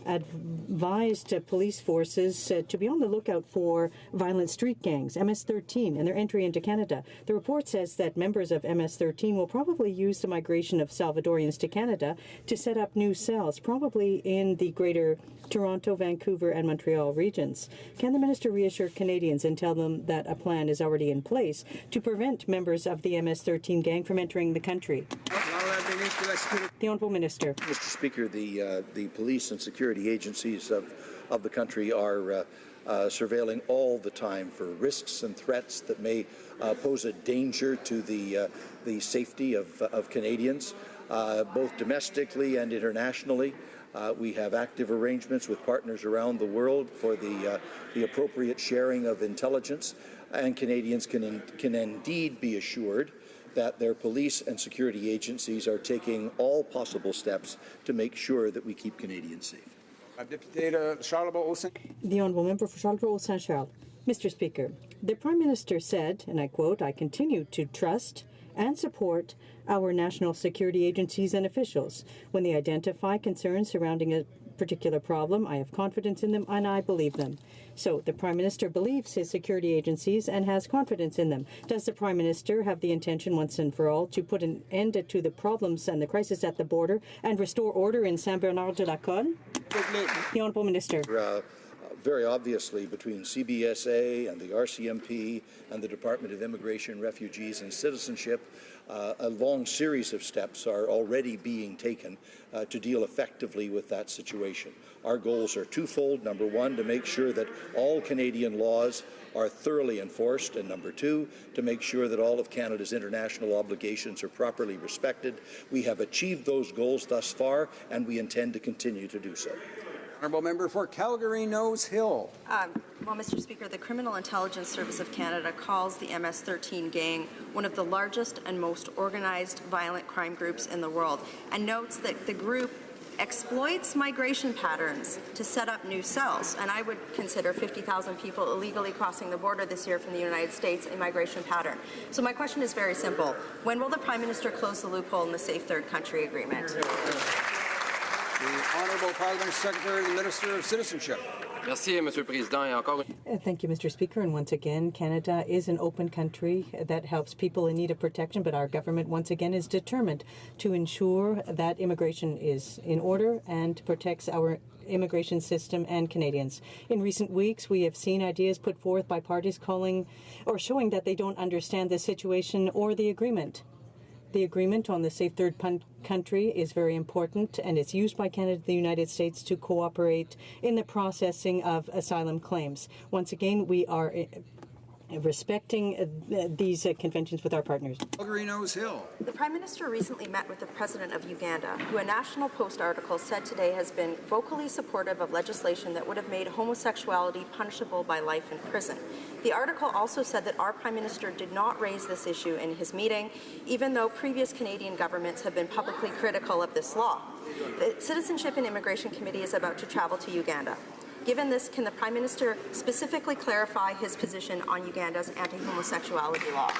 advised police forces to be on the lookout for violent street gangs, MS-13, and their entry into Canada. The report says that members of MS-13 will probably use the migration of Salvadorians to Canada to set up new cells, probably in the greater Toronto, Vancouver, and Montreal regions. Can the minister reassure Canadians and tell them that a plan is already in place to prevent members of the MS-13 gang from entering the country? The Honourable Minister. Mr. Speaker, the police and security agencies of the country are surveilling all the time for risks and threats that may pose a danger to the safety of Canadians, both domestically and internationally. We have active arrangements with partners around the world for the appropriate sharing of intelligence. and Canadians can indeed be assured that their police and security agencies are taking all possible steps to make sure that we keep Canadians safe. The Honourable Member for Charlebourg-Saint-Charles. Mr. Speaker, the Prime Minister said, and I quote, "I continue to trust and support our national security agencies and officials. When they identify concerns surrounding a particular problem, I have confidence in them and I believe them." So the Prime Minister believes his security agencies and has confidence in them. Does the Prime Minister have the intention once and for all to put an end to the problems and the crisis at the border and restore order in Saint-Bernard-de-la-Colle? The Honourable Minister. Very obviously, between CBSA and the RCMP and the Department of Immigration, Refugees and Citizenship, a long series of steps are already being taken to deal effectively with that situation. Our goals are twofold. Number one, to make sure that all Canadian laws are thoroughly enforced, and number two, to make sure that all of Canada's international obligations are properly respected. We have achieved those goals thus far, and we intend to continue to do so. Honourable Member for Calgary Nose Hill. Well, Mr. Speaker, the Criminal Intelligence Service of Canada calls the MS-13 gang one of the largest and most organized violent crime groups in the world, and notes that the group exploits migration patterns to set up new cells. And I would consider 50,000 people illegally crossing the border this year from the United States a migration pattern. So my question is very simple. When will the Prime Minister close the loophole in the Safe Third Country Agreement? The Honourable Parliament Secretary, the Minister of Citizenship. Thank you, Mr. Speaker. And once again, Canada is an open country that helps people in need of protection, but our government once again is determined to ensure that immigration is in order and protects our immigration system and Canadians. In recent weeks, we have seen ideas put forth by parties calling or showing that they don't understand the situation or the agreement. The agreement on the Safe Third Country is very important, and it's used by Canada and the United States to cooperate in the processing of asylum claims. Once again, we are respecting these conventions with our partners. Calgary Nose Hill. The Prime Minister recently met with the President of Uganda, who a National Post article said today has been vocally supportive of legislation that would have made homosexuality punishable by life in prison. The article also said that our Prime Minister did not raise this issue in his meeting, even though previous Canadian governments have been publicly critical of this law. The Citizenship and Immigration Committee is about to travel to Uganda. Given this, can the Prime Minister specifically clarify his position on Uganda's anti-homosexuality law?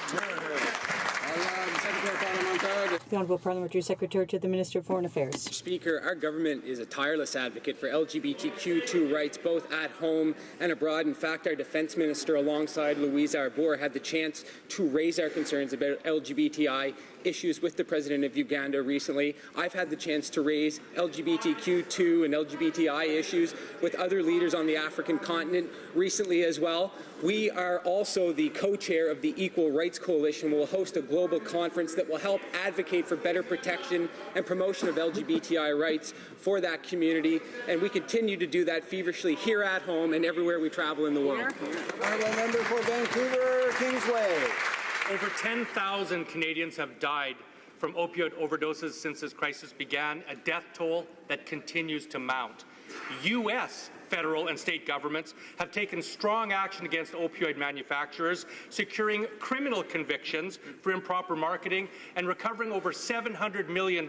The Honourable Parliamentary Secretary to the Minister of Foreign Affairs. Speaker, our government is a tireless advocate for LGBTQ2 rights both at home and abroad. In fact, our Defence Minister alongside Louise Arbour had the chance to raise our concerns about LGBTI issues with the President of Uganda recently. I've had the chance to raise LGBTQ2 and LGBTI issues with other leaders on the African continent recently as well. We are also the co-chair of the Equal Rights Coalition. We'll host a global conference that will help advocate for better protection and promotion of LGBTI rights for that community, and we continue to do that feverishly here at home and everywhere we travel in the world. Honourable Member for Vancouver Kingsway. Over 10,000 Canadians have died from opioid overdoses since this crisis began, a death toll that continues to mount. U.S. federal and state governments have taken strong action against opioid manufacturers, securing criminal convictions for improper marketing and recovering over $700 million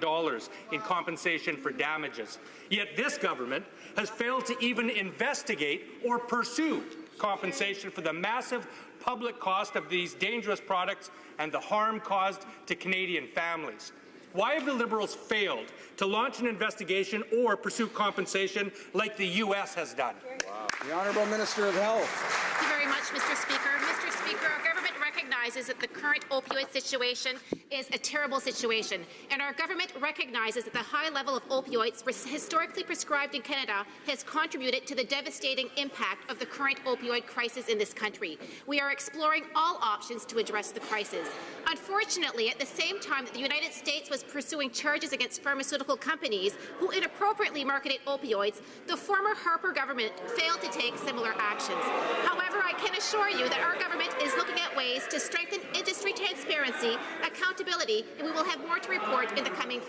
in compensation for damages. Yet this government has failed to even investigate or pursue compensation for the massive public cost of these dangerous products and the harm caused to Canadian families. Why have the Liberals failed to launch an investigation or pursue compensation like the U.S. has done? Wow. The Honourable Minister of Health. Thank you very much, Mr. Speaker. Mr. Speaker, our government recognizes that the current opioid situation is a terrible situation, and our government recognizes that the high level of opioids historically prescribed in Canada has contributed to the devastating impact of the current opioid crisis in this country. We are exploring all options to address the crisis. Unfortunately, at the same time that the United States was pursuing charges against pharmaceutical companies who inappropriately marketed opioids, the former Harper government failed to take similar actions. However, I can assure you that our government is looking at ways to strengthen industry transparency, accountability, and we will have more to report in the coming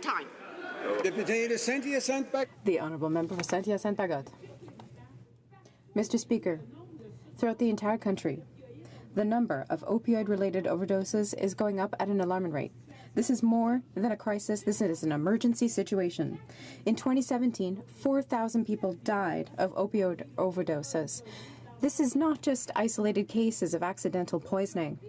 time. Deputy de Saint-Hyacinthe. The Honourable Member for Saint-Hyacinthe-Bagotte. Mr. Speaker, throughout the entire country, The number of opioid-related overdoses is going up at an alarming rate. This is more than a crisis. This is an emergency situation. In 2017, 4,000 people died of opioid overdoses. This is not just isolated cases of accidental poisoning.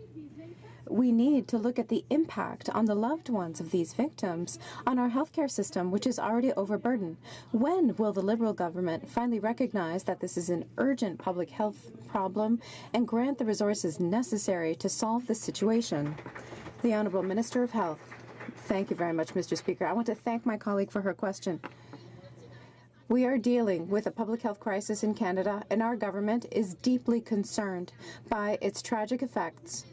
We need to look at the impact on the loved ones of these victims, on our healthcare system, which is already overburdened. When will the Liberal government finally recognize that this is an urgent public health problem and grant the resources necessary to solve this situation? The Honourable Minister of Health. Thank you very much, Mr. Speaker. I want to thank my colleague for her question. We are dealing with a public health crisis in Canada, and our government is deeply concerned by its tragic effects.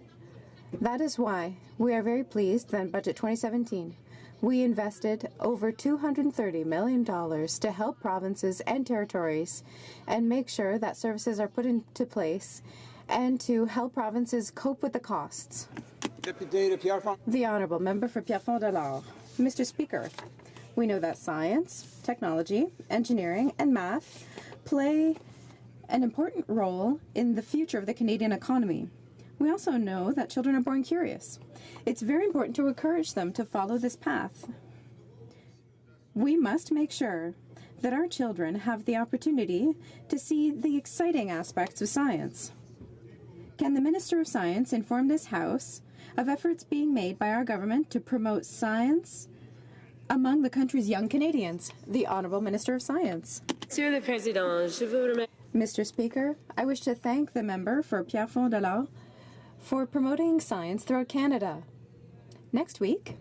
That is why we are very pleased that in Budget 2017, we invested over $230 million to help provinces and territories and make sure that services are put into place and to help provinces cope with the costs. The Honourable Member for Pierrefonds-Dollard. Mr. Speaker, we know that science, technology, engineering, and math play an important role in the future of the Canadian economy. We also know that children are born curious. It's very important to encourage them to follow this path. We must make sure that our children have the opportunity to see the exciting aspects of science. Can the Minister of Science inform this House of efforts being made by our government to promote science among the country's young Canadians? The Honourable Minister of Science. Mr. Speaker, I wish to thank the member for Pierrefonds-Dollard for promoting science throughout Canada. Next week,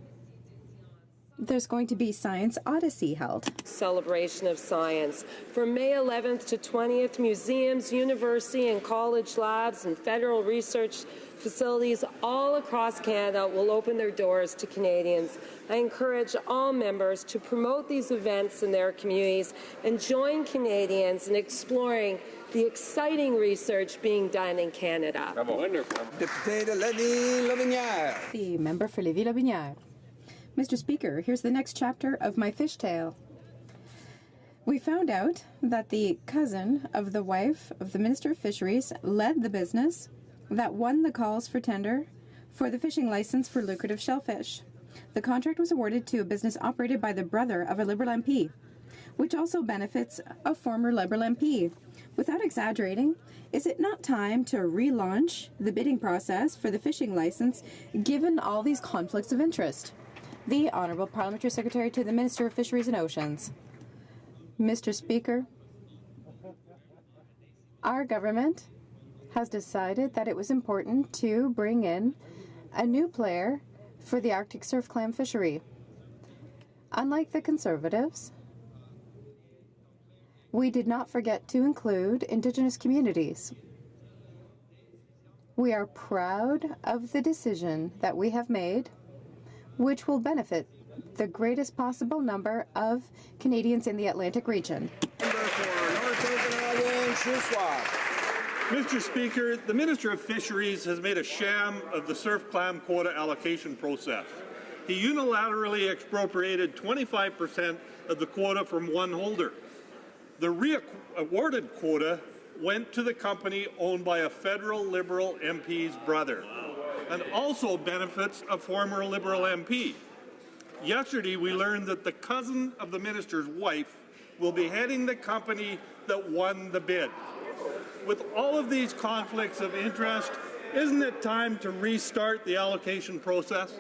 there's going to be Science Odyssey held. Celebration of science. From May 11th to 20th, museums, university and college labs and federal research facilities all across Canada will open their doors to Canadians. I encourage all members to promote these events in their communities and join Canadians in exploring the exciting research being done in Canada. Wonderful. Député de Lévis-Lotbinière. The member for Lévis-Lotbinière. Mr. Speaker, here's the next chapter of my fish tale. We found out that the cousin of the wife of the Minister of Fisheries led the business that won the calls for tender for the fishing license for lucrative shellfish. The contract was awarded to a business operated by the brother of a Liberal MP, which also benefits a former Liberal MP. Without exaggerating, is it not time to relaunch the bidding process for the fishing license, given all these conflicts of interest? The Honourable Parliamentary Secretary to the Minister of Fisheries and Oceans. Mr. Speaker, our government has decided that it was important to bring in a new player for the Arctic surf clam fishery. Unlike the Conservatives, we did not forget to include Indigenous communities. We are proud of the decision that we have made, which will benefit the greatest possible number of Canadians in the Atlantic region. Mr. Speaker, the Minister of Fisheries has made a sham of the surf clam quota allocation process. He unilaterally expropriated 25% of the quota from one holder. The re-awarded quota went to the company owned by a federal Liberal MP's brother, and also benefits a former Liberal MP. Yesterday, we learned that the cousin of the minister's wife will be heading the company that won the bid. With all of these conflicts of interest, isn't it time to restart the allocation process?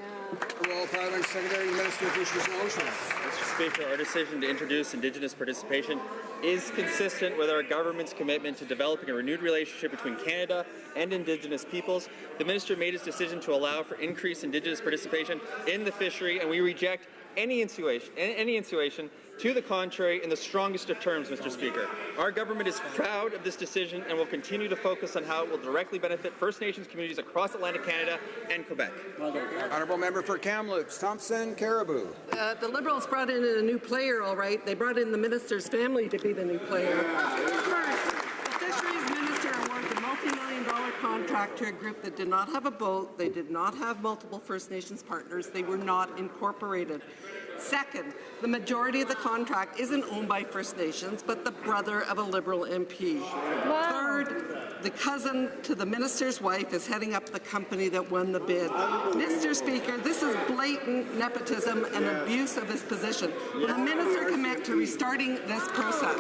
Parliament Secretary, Minister of Fisheries and Oceans. Mr. Speaker, our decision to introduce Indigenous participation is consistent with our government's commitment to developing a renewed relationship between Canada and Indigenous peoples. The Minister made his decision to allow for increased Indigenous participation in the fishery, and we reject any insinuation to the contrary in the strongest of terms, Mr. Speaker. Our government is proud of this decision and will continue to focus on how it will directly benefit First Nations communities across Atlantic Canada and Quebec. Honourable Member for Kamloops, Thompson Caribou. The Liberals brought in a new player, all right. They brought in the minister's family to be the new player. First, the Fisheries Minister awards a multi-million-dollar contract contract to a group that did not have a boat, they did not have multiple First Nations partners, they were not incorporated. Second, the majority of the contract isn't owned by First Nations, but the brother of a Liberal MP. Wow. Third, the cousin to the minister's wife is heading up the company that won the bid. Mr. Speaker, this is blatant nepotism and abuse of his position. Will the minister commit to restarting this process?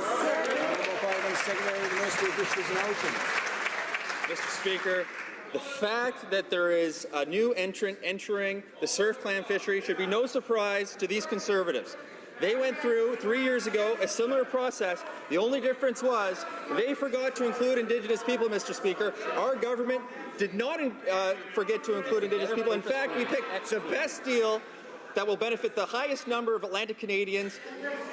Mr. Speaker, the fact that there is a new entrant entering the surf clam fishery should be no surprise to these Conservatives. They went through 3 years ago a similar process. The only difference was they forgot to include Indigenous people, Mr. Speaker. Our government did not forget to include Indigenous people. In fact, we picked the best deal that will benefit the highest number of Atlantic Canadians,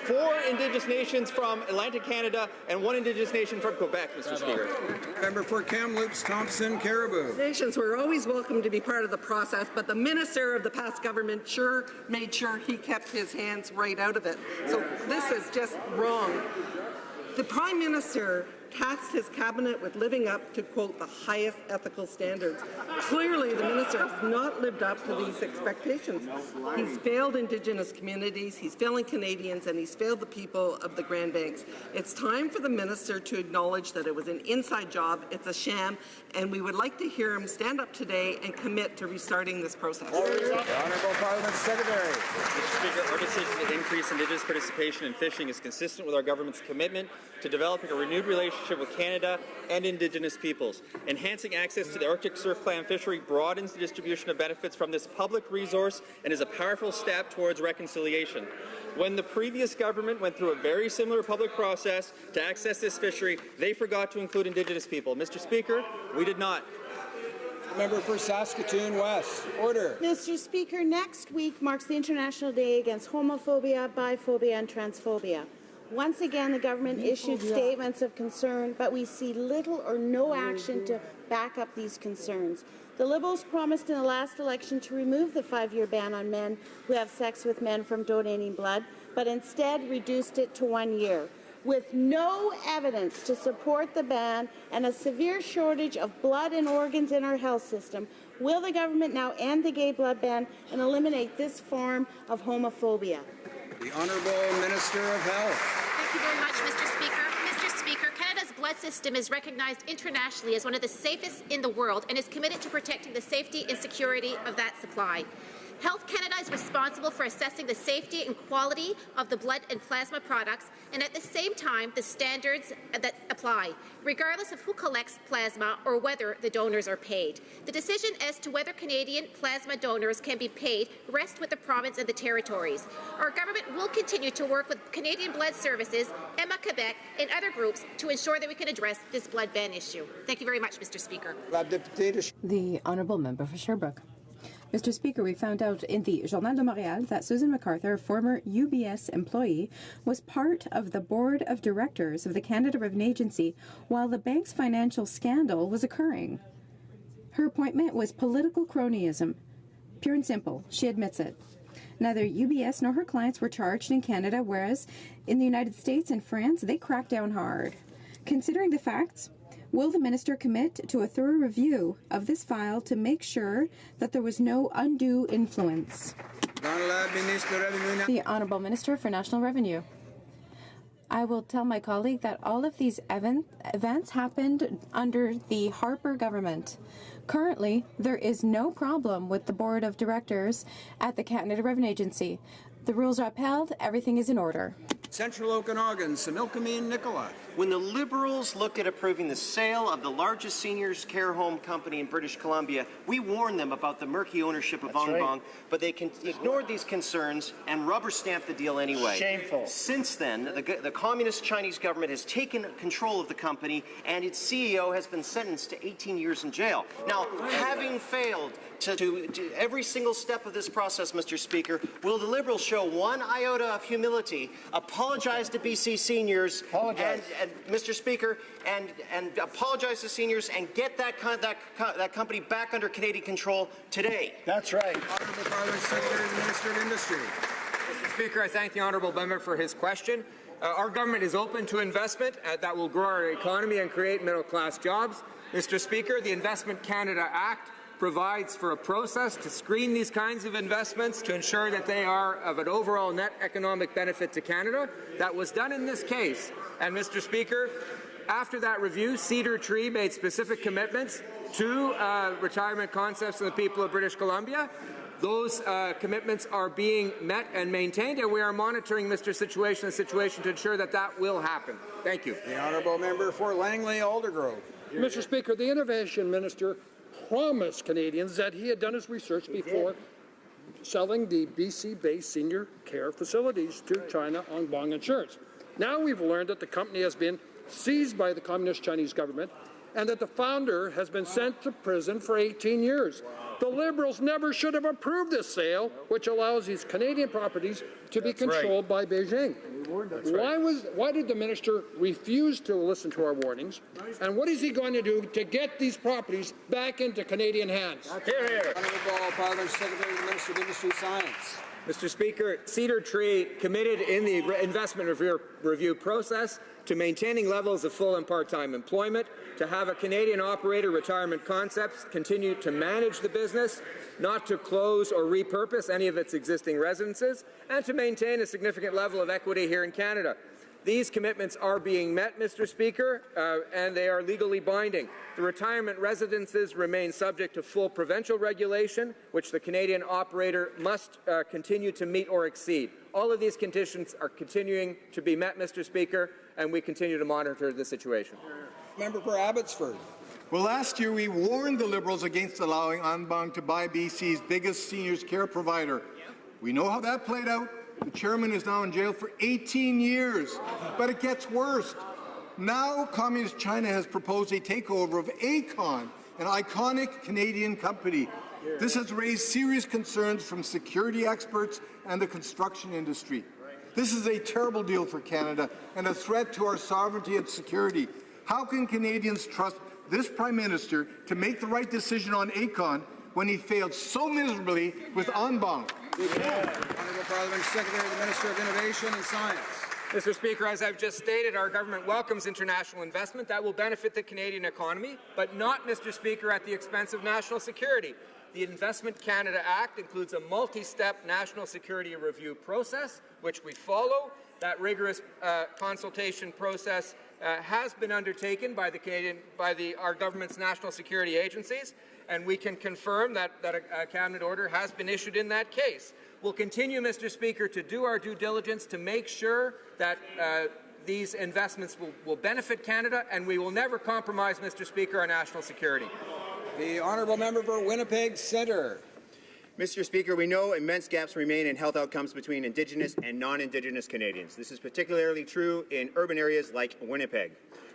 4 Indigenous nations from Atlantic Canada and 1 Indigenous nation from Quebec, Mr. Speaker. Member for Kamloops, Thompson, Caribou. Nations were always welcome to be part of the process, but the minister of the past government made sure he kept his hands right out of it. So this is just wrong. The Prime Minister tasked his cabinet with living up to, quote, the highest ethical standards. Clearly, the minister has not lived up to these expectations. He's failed Indigenous communities, he's failing Canadians, and he's failed the people of the Grand Banks. It's time for the minister to acknowledge that it was an inside job, it's a sham, and we would like to hear him stand up today and commit to restarting this process. The Honourable Parliament Secretary. Mr. Speaker, our decision to increase Indigenous participation in fishing is consistent with our government's commitment to developing a renewed relationship with Canada and Indigenous peoples. Enhancing access to the Arctic surf clam fishery broadens the distribution of benefits from this public resource and is a powerful step towards reconciliation. When the previous government went through a very similar public process to access this fishery, they forgot to include Indigenous people. Mr. Speaker, we did not. Member for Saskatoon West. Order. Mr. Speaker, next week marks the International Day Against Homophobia, Biphobia and Transphobia. Once again, the government issued statements of concern, but we see little or no action to back up these concerns. The Liberals promised in the last election to remove the 5-year ban on men who have sex with men from donating blood, but instead reduced it to 1 year. With no evidence to support the ban and a severe shortage of blood and organs in our health system, will the government now end the gay blood ban and eliminate this form of homophobia? The Honourable Minister of Health. Thank you very much, Mr. Speaker. Mr. Speaker, Canada's blood system is recognized internationally as one of the safest in the world and is committed to protecting the safety and security of that supply. Health Canada is responsible for assessing the safety and quality of the blood and plasma products and at the same time the standards that apply, regardless of who collects plasma or whether the donors are paid. The decision as to whether Canadian plasma donors can be paid rests with the province and the territories. Our government will continue to work with Canadian Blood Services, Emma Quebec and other groups to ensure that we can address this blood ban issue. Thank you very much, Mr. Speaker. The Honourable Member for Sherbrooke. Mr. Speaker, we found out in the Journal de Montréal that Susan MacArthur, a former UBS employee, was part of the board of directors of the Canada Revenue Agency while the bank's financial scandal was occurring. Her appointment was political cronyism. Pure and simple. She admits it. Neither UBS nor her clients were charged in Canada, whereas in the United States and France, they cracked down hard. Considering the facts, will the minister commit to a thorough review of this file to make sure that there was no undue influence? The Honourable Minister for National Revenue. I will tell my colleague that all of these events happened under the Harper government. Currently, there is no problem with the board of directors at the Canada Revenue Agency. The rules are upheld, everything is in order. Central Okanagan, Similkameen Nicola. When the Liberals look at approving the sale of the largest seniors care home company in British Columbia, we warned them about the murky ownership of Ong Bong, but they ignored these concerns and rubber-stamped the deal anyway. Shameful. Since then, the Communist Chinese government has taken control of the company, and its CEO has been sentenced to 18 years in jail. Now, having failed to every single step of this process, Mr. Speaker, will the Liberals show one iota of humility, apologize to BC seniors, and Mr. Speaker, and apologize to seniors and get that company back under Canadian control today? That's right. Honourable Parliament Secretary to the Minister of Industry. Mr. Speaker, I thank the honourable member for his question. Our government is open to investment that will grow our economy and create middle-class jobs. Mr. Speaker, the Investment Canada Act provides for a process to screen these kinds of investments to ensure that they are of an overall net economic benefit to Canada. That was done in this case. And, Mr. Speaker, after that review, Cedar Tree made specific commitments to retirement concepts of the people of British Columbia. Those commitments are being met and maintained, and we are monitoring the situation to ensure that that will happen. Thank you. The honourable member for Langley Aldergrove. Mr. Speaker, the Innovation Minister promised Canadians that he had done his research before selling the BC-based senior care facilities to China on Bong Insurance. Now we've learned that the company has been seized by the Communist Chinese government and that the founder has been sent to prison for 18 years. The Liberals never should have approved this sale, which allows these Canadian properties to be controlled by Beijing. Why did the minister refuse to listen to our warnings? And what is he going to do to get these properties back into Canadian hands? Honourable Parliament Secretary, the Minister of Industry and Science. Mr. Speaker, Cedar Tree committed in the investment review process to maintaining levels of full and part-time employment, to have a Canadian operator, Retirement Concepts, continue to manage the business, not to close or repurpose any of its existing residences, and to maintain a significant level of equity here in Canada. These commitments are being met, Mr. Speaker, and they are legally binding. The retirement residences remain subject to full provincial regulation, which the Canadian operator must continue to meet or exceed. All of these conditions are continuing to be met, Mr. Speaker, and we continue to monitor the situation. Member for Abbotsford. Well, last year we warned the Liberals against allowing Anbang to buy BC's biggest seniors care provider. We know how that played out. The chairman is now in jail for 18 years. But it gets worse. Now Communist China has proposed a takeover of Aecon, an iconic Canadian company. This has raised serious concerns from security experts and the construction industry. This is a terrible deal for Canada and a threat to our sovereignty and security. How can Canadians trust this Prime Minister to make the right decision on Aecon when he failed so miserably with Anbang? Honourable Parliament Secretary, the Minister of Innovation and Science. Mr. Speaker, as I've just stated, our government welcomes international investment that will benefit the Canadian economy, but not, Mr. Speaker, at the expense of national security. The Investment Canada Act includes a multi-step national security review process, which we follow. That rigorous consultation process has been undertaken by our government's national security agencies, and we can confirm that a cabinet order has been issued in that case. We'll continue, Mr. Speaker, to do our due diligence to make sure that these investments will benefit Canada, and we will never compromise, Mr. Speaker, our national security. The honourable member for Winnipeg Centre. Mr. Speaker, we know immense gaps remain in health outcomes between Indigenous and non-Indigenous Canadians. This is particularly true in urban areas like Winnipeg.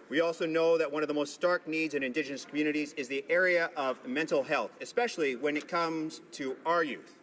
We also know that one of the most stark needs in Indigenous communities is the area of mental health, especially when it comes to our youth.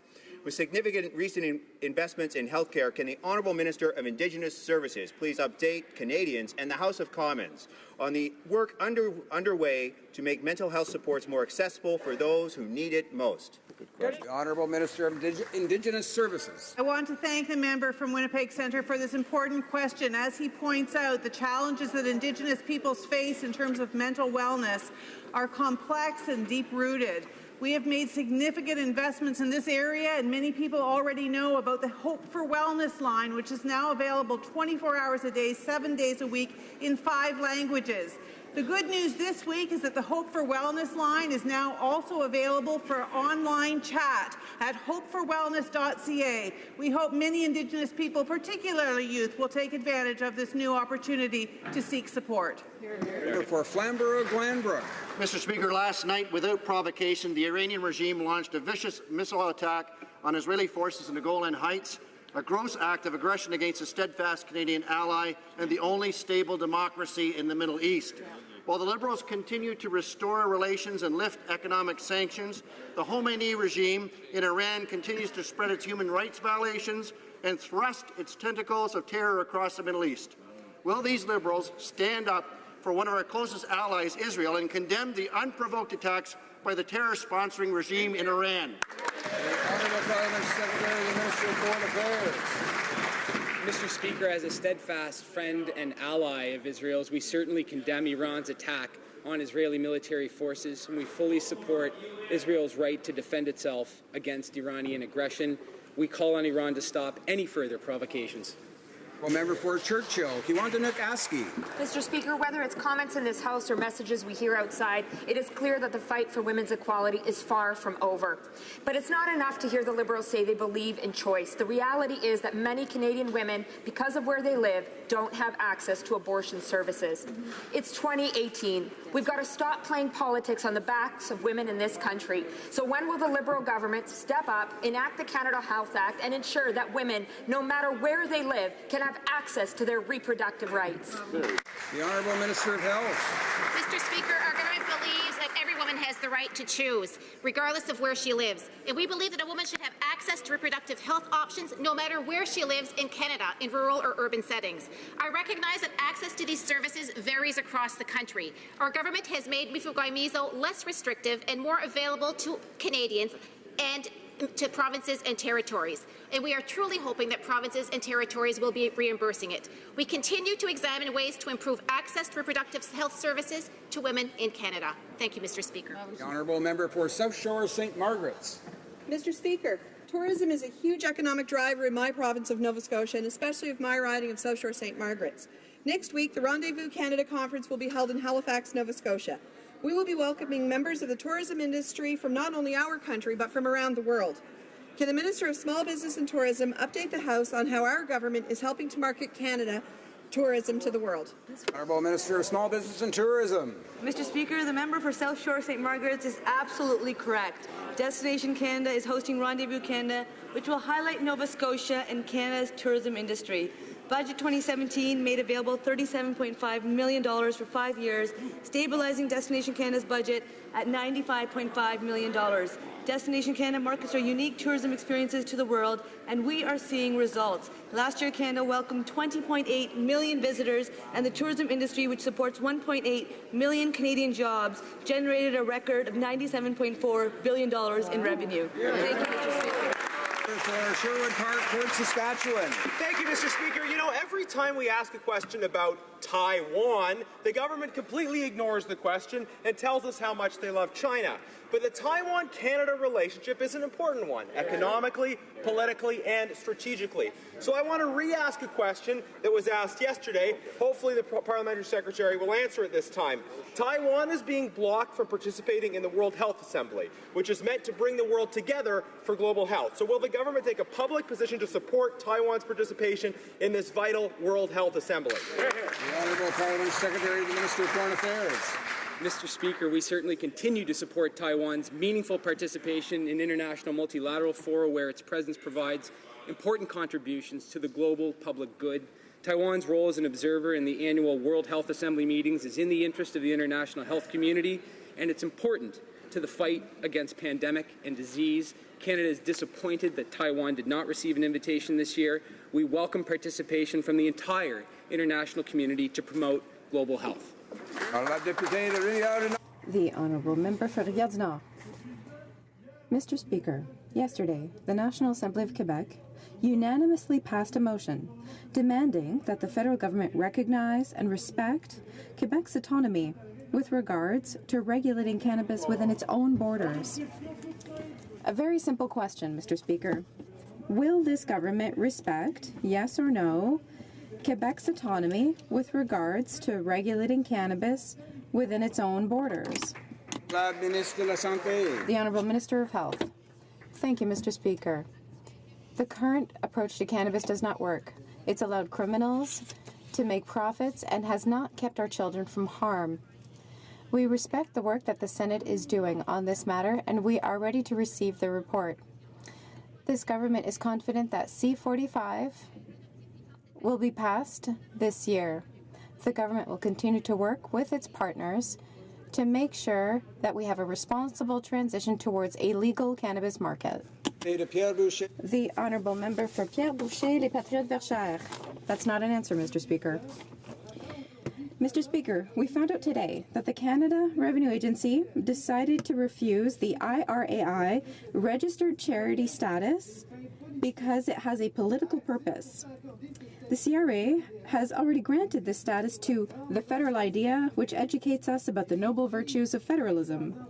With significant recent investments in healthcare, can the Honourable Minister of Indigenous Services please update Canadians and the House of Commons on the work underway to make mental health supports more accessible for those who need it most? The Honourable Minister of Indigenous Services. I want to thank the member from Winnipeg Centre for this important question. As he points out, the challenges that Indigenous peoples face in terms of mental wellness are complex and deep-rooted. We have made significant investments in this area, and many people already know about the HoC for Wellness line, which is now available 24 hours a day, 7 days a week, in 5 languages. The good news this week is that the HoC for Wellness line is now also available for online chat at hopeforwellness.ca. We hope many Indigenous people, particularly youth, will take advantage of this new opportunity to seek support. For Flamborough-Glanbrook. Mr. Speaker, last night, without provocation, the Iranian regime launched a vicious missile attack on Israeli forces in the Golan Heights, a gross act of aggression against a steadfast Canadian ally and the only stable democracy in the Middle East. While the Liberals continue to restore relations and lift economic sanctions, the Khomeini regime in Iran continues to spread its human rights violations and thrust its tentacles of terror across the Middle East. Will these Liberals stand up for one of our closest allies, Israel, and condemn the unprovoked attacks by the terror-sponsoring regime in Iran? The Honourable Parliament Secretary, the Minister of Foreign Affairs. Mr. Speaker, as a steadfast friend and ally of Israel's, we certainly condemn Iran's attack on Israeli military forces, and we fully support Israel's right to defend itself against Iranian aggression. We call on Iran to stop any further provocations. Member for Churchill, Kiwantanuk-Aski. Mr. Speaker, whether it's comments in this House or messages we hear outside, it is clear that the fight for women's equality is far from over. But it's not enough to hear the Liberals say they believe in choice. The reality is that many Canadian women, because of where they live, don't have access to abortion services. It's 2018. We've got to stop playing politics on the backs of women in this country. So when will the Liberal government step up, enact the Canada Health Act, and ensure that women, no matter where they live, can have access to their reproductive rights? The Honourable Minister of Health. Mr. Speaker, our government believes that every woman has the right to choose, regardless of where she lives. And we believe that a woman should have access to reproductive health options no matter where she lives in Canada, in rural or urban settings. I recognize that access to these services varies across the country. Our government has made Mifugaimizo less restrictive and more available to Canadians and to provinces and territories. And we are truly hoping that provinces and territories will be reimbursing it. We continue to examine ways to improve access to reproductive health services to women in Canada. Thank you, Mr. Speaker. The Honourable Member for South Shore St. Margaret's. Mr. Speaker, tourism is a huge economic driver in my province of Nova Scotia, and especially of my riding of South Shore St. Margaret's. Next week, the Rendezvous Canada Conference will be held in Halifax, Nova Scotia. We will be welcoming members of the tourism industry from not only our country, but from around the world. Can the Minister of Small Business and Tourism update the House on how our government is helping to market Canada tourism to the world? Honourable Minister of Small Business and Tourism. Mr. Speaker, the member for South Shore St. Margaret's is absolutely correct. Destination Canada is hosting Rendezvous Canada, which will highlight Nova Scotia and Canada's tourism industry. Budget 2017 made available $37.5 million for 5 years, stabilizing Destination Canada's budget at $95.5 million. Destination Canada markets our unique tourism experiences to the world, and we are seeing results. Last year, Canada welcomed 20.8 million visitors, and the tourism industry, which supports 1.8 million Canadian jobs, generated a record of $97.4 billion in revenue. Thank you, Mr. Speaker. For Sherwood Park, Port Saskatchewan. Thank you, Mr. Speaker. You know, every time we ask a question about Taiwan, the government completely ignores the question and tells us how much they love China. But the Taiwan-Canada relationship is an important one, economically, politically, and strategically. So I want to re-ask a question that was asked yesterday. Hopefully the Parliamentary Secretary will answer it this time. Taiwan is being blocked from participating in the World Health Assembly, which is meant to bring the world together for global health. So will the government take a public position to support Taiwan's participation in this vital World Health Assembly? The Honourable Parliamentary Secretary to the Minister of Foreign Affairs. Mr. Speaker, we certainly continue to support Taiwan's meaningful participation in international multilateral fora where its presence provides important contributions to the global public good. Taiwan's role as an observer in the annual World Health Assembly meetings is in the interest of the international health community, and it's important to the fight against pandemic and disease. Canada is disappointed that Taiwan did not receive an invitation this year. We welcome participation from the entire international community to promote global health. The Honourable Member for Rivière-du-Nord. Mr. Speaker, yesterday, the National Assembly of Quebec unanimously passed a motion demanding that the federal government recognize and respect Quebec's autonomy with regards to regulating cannabis within its own borders. A very simple question, Mr. Speaker. Will this government respect, yes or no, Quebec's autonomy with regards to regulating cannabis within its own borders? The Honourable Minister of Health. Thank you, Mr. Speaker. The current approach to cannabis does not work. It's allowed criminals to make profits and has not kept our children from harm. We respect the work that the Senate is doing on this matter, and we are ready to receive the report. This government is confident that C-45 will be passed this year. The government will continue to work with its partners to make sure that we have a responsible transition towards a legal cannabis market. The Honourable Member for Pierre Boucher, Les Patriotes Verchères. That's not an answer, Mr. Speaker. Mr. Speaker, we found out today that the Canada Revenue Agency decided to refuse the IRAI registered charity status because it has a political purpose. The CRA has already granted this status to the federal idea, which educates us about the noble virtues of federalism.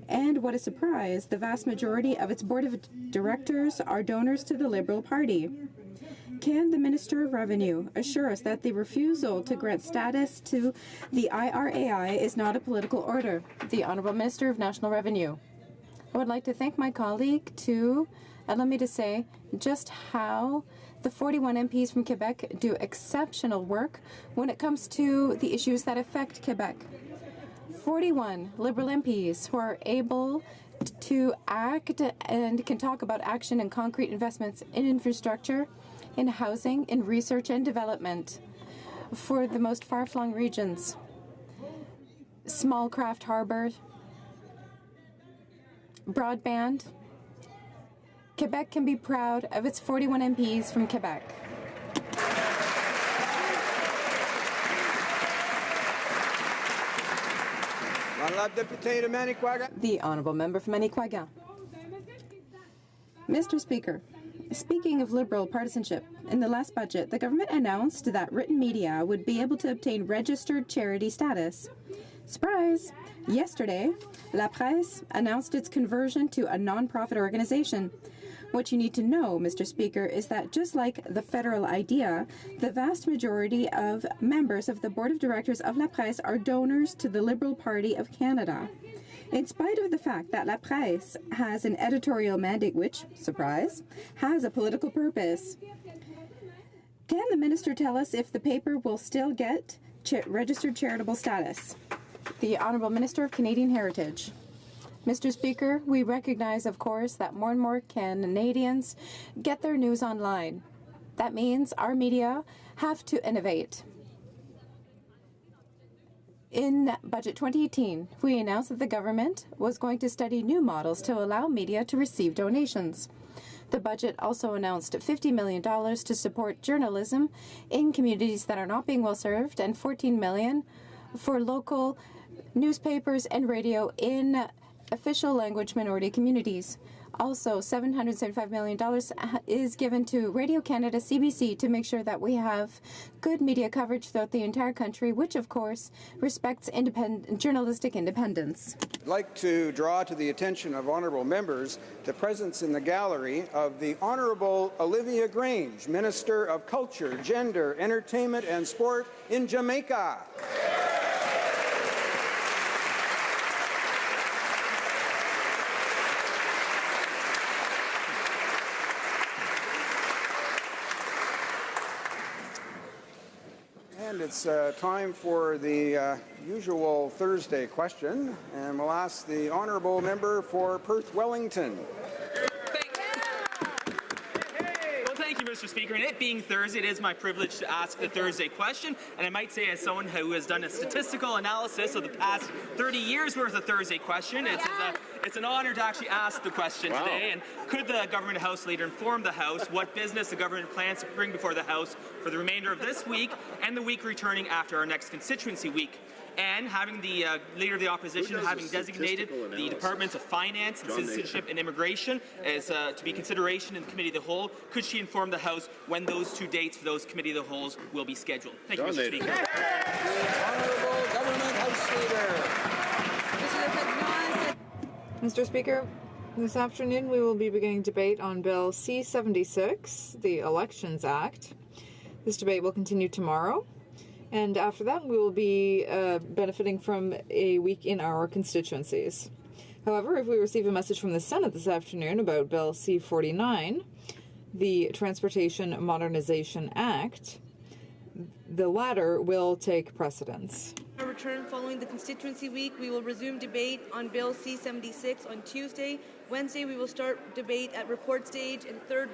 And what a surprise, the vast majority of its board of directors are donors to the Liberal Party. Can the Minister of Revenue assure us that the refusal to grant status to the IRAI is not a political order? The Honourable Minister of National Revenue. I would like to thank my colleague to allow me to say just how the 41 MPs from Quebec do exceptional work when it comes to the issues that affect Quebec. 41 Liberal MPs who are able to act and can talk about action and concrete investments in infrastructure, in housing, in research and development for the most far-flung regions. Small craft harbors, broadband. Quebec can be proud of its 41 MPs from Quebec. The Honourable Member from Manicouagan. Mr. Speaker, speaking of Liberal partisanship, in the last budget, the government announced that written media would be able to obtain registered charity status. Surprise! Yesterday, La Presse announced its conversion to a non-profit organization. What you need to know, Mr. Speaker, is that just like the federal idea, the vast majority of members of the board of directors of La Presse are donors to the Liberal Party of Canada. In spite of the fact that La Presse has an editorial mandate which, surprise, has a political purpose. Can the minister tell us if the paper will still get registered charitable status? The Honourable Minister of Canadian Heritage. Mr. Speaker, we recognize, of course, that more and more Canadians get their news online. That means our media have to innovate. In Budget 2018, we announced that the government was going to study new models to allow media to receive donations. The budget also announced $50 million to support journalism in communities that are not being well served and $14 million for local newspapers and radio in official language minority communities. Also, $775 million is given to Radio Canada CBC to make sure that we have good media coverage throughout the entire country, which, of course, respects journalistic independence. I'd like to draw to the attention of honourable members the presence in the gallery of the Honourable Olivia Grange, Minister of Culture, Gender, Entertainment and Sport in Jamaica. And it's time for the usual Thursday question, and we'll ask the honourable member for Perth Wellington. Well, thank you, Mr. Speaker. And it being Thursday, it is my privilege to ask the Thursday question. And I might say, as someone who has done a statistical analysis of the past 30 years worth of Thursday question, it's an honor to actually ask the question today. And could the government House leader inform the House what business the government plans to bring before the House for the remainder of this week and the week returning after our next constituency week? And having the Leader of the Opposition having designated the Departments of Finance and Citizenship and Immigration as to be consideration in the Committee of the Whole, could she inform the House when those two dates for those Committee of the Wholes will be scheduled? Thank you, Mr. Speaker. The Honourable Government House Leader. Mr. Speaker, this afternoon we will be beginning debate on Bill C-76, the Elections Act. This debate will continue tomorrow. And after that, we will be benefiting from a week in our constituencies. However, if we receive a message from the Senate this afternoon about Bill C-49, the Transportation Modernization Act, the latter will take precedence. Our return following the constituency week, we will resume debate on Bill C-76 on Tuesday. Wednesday, we will start debate at report stage and third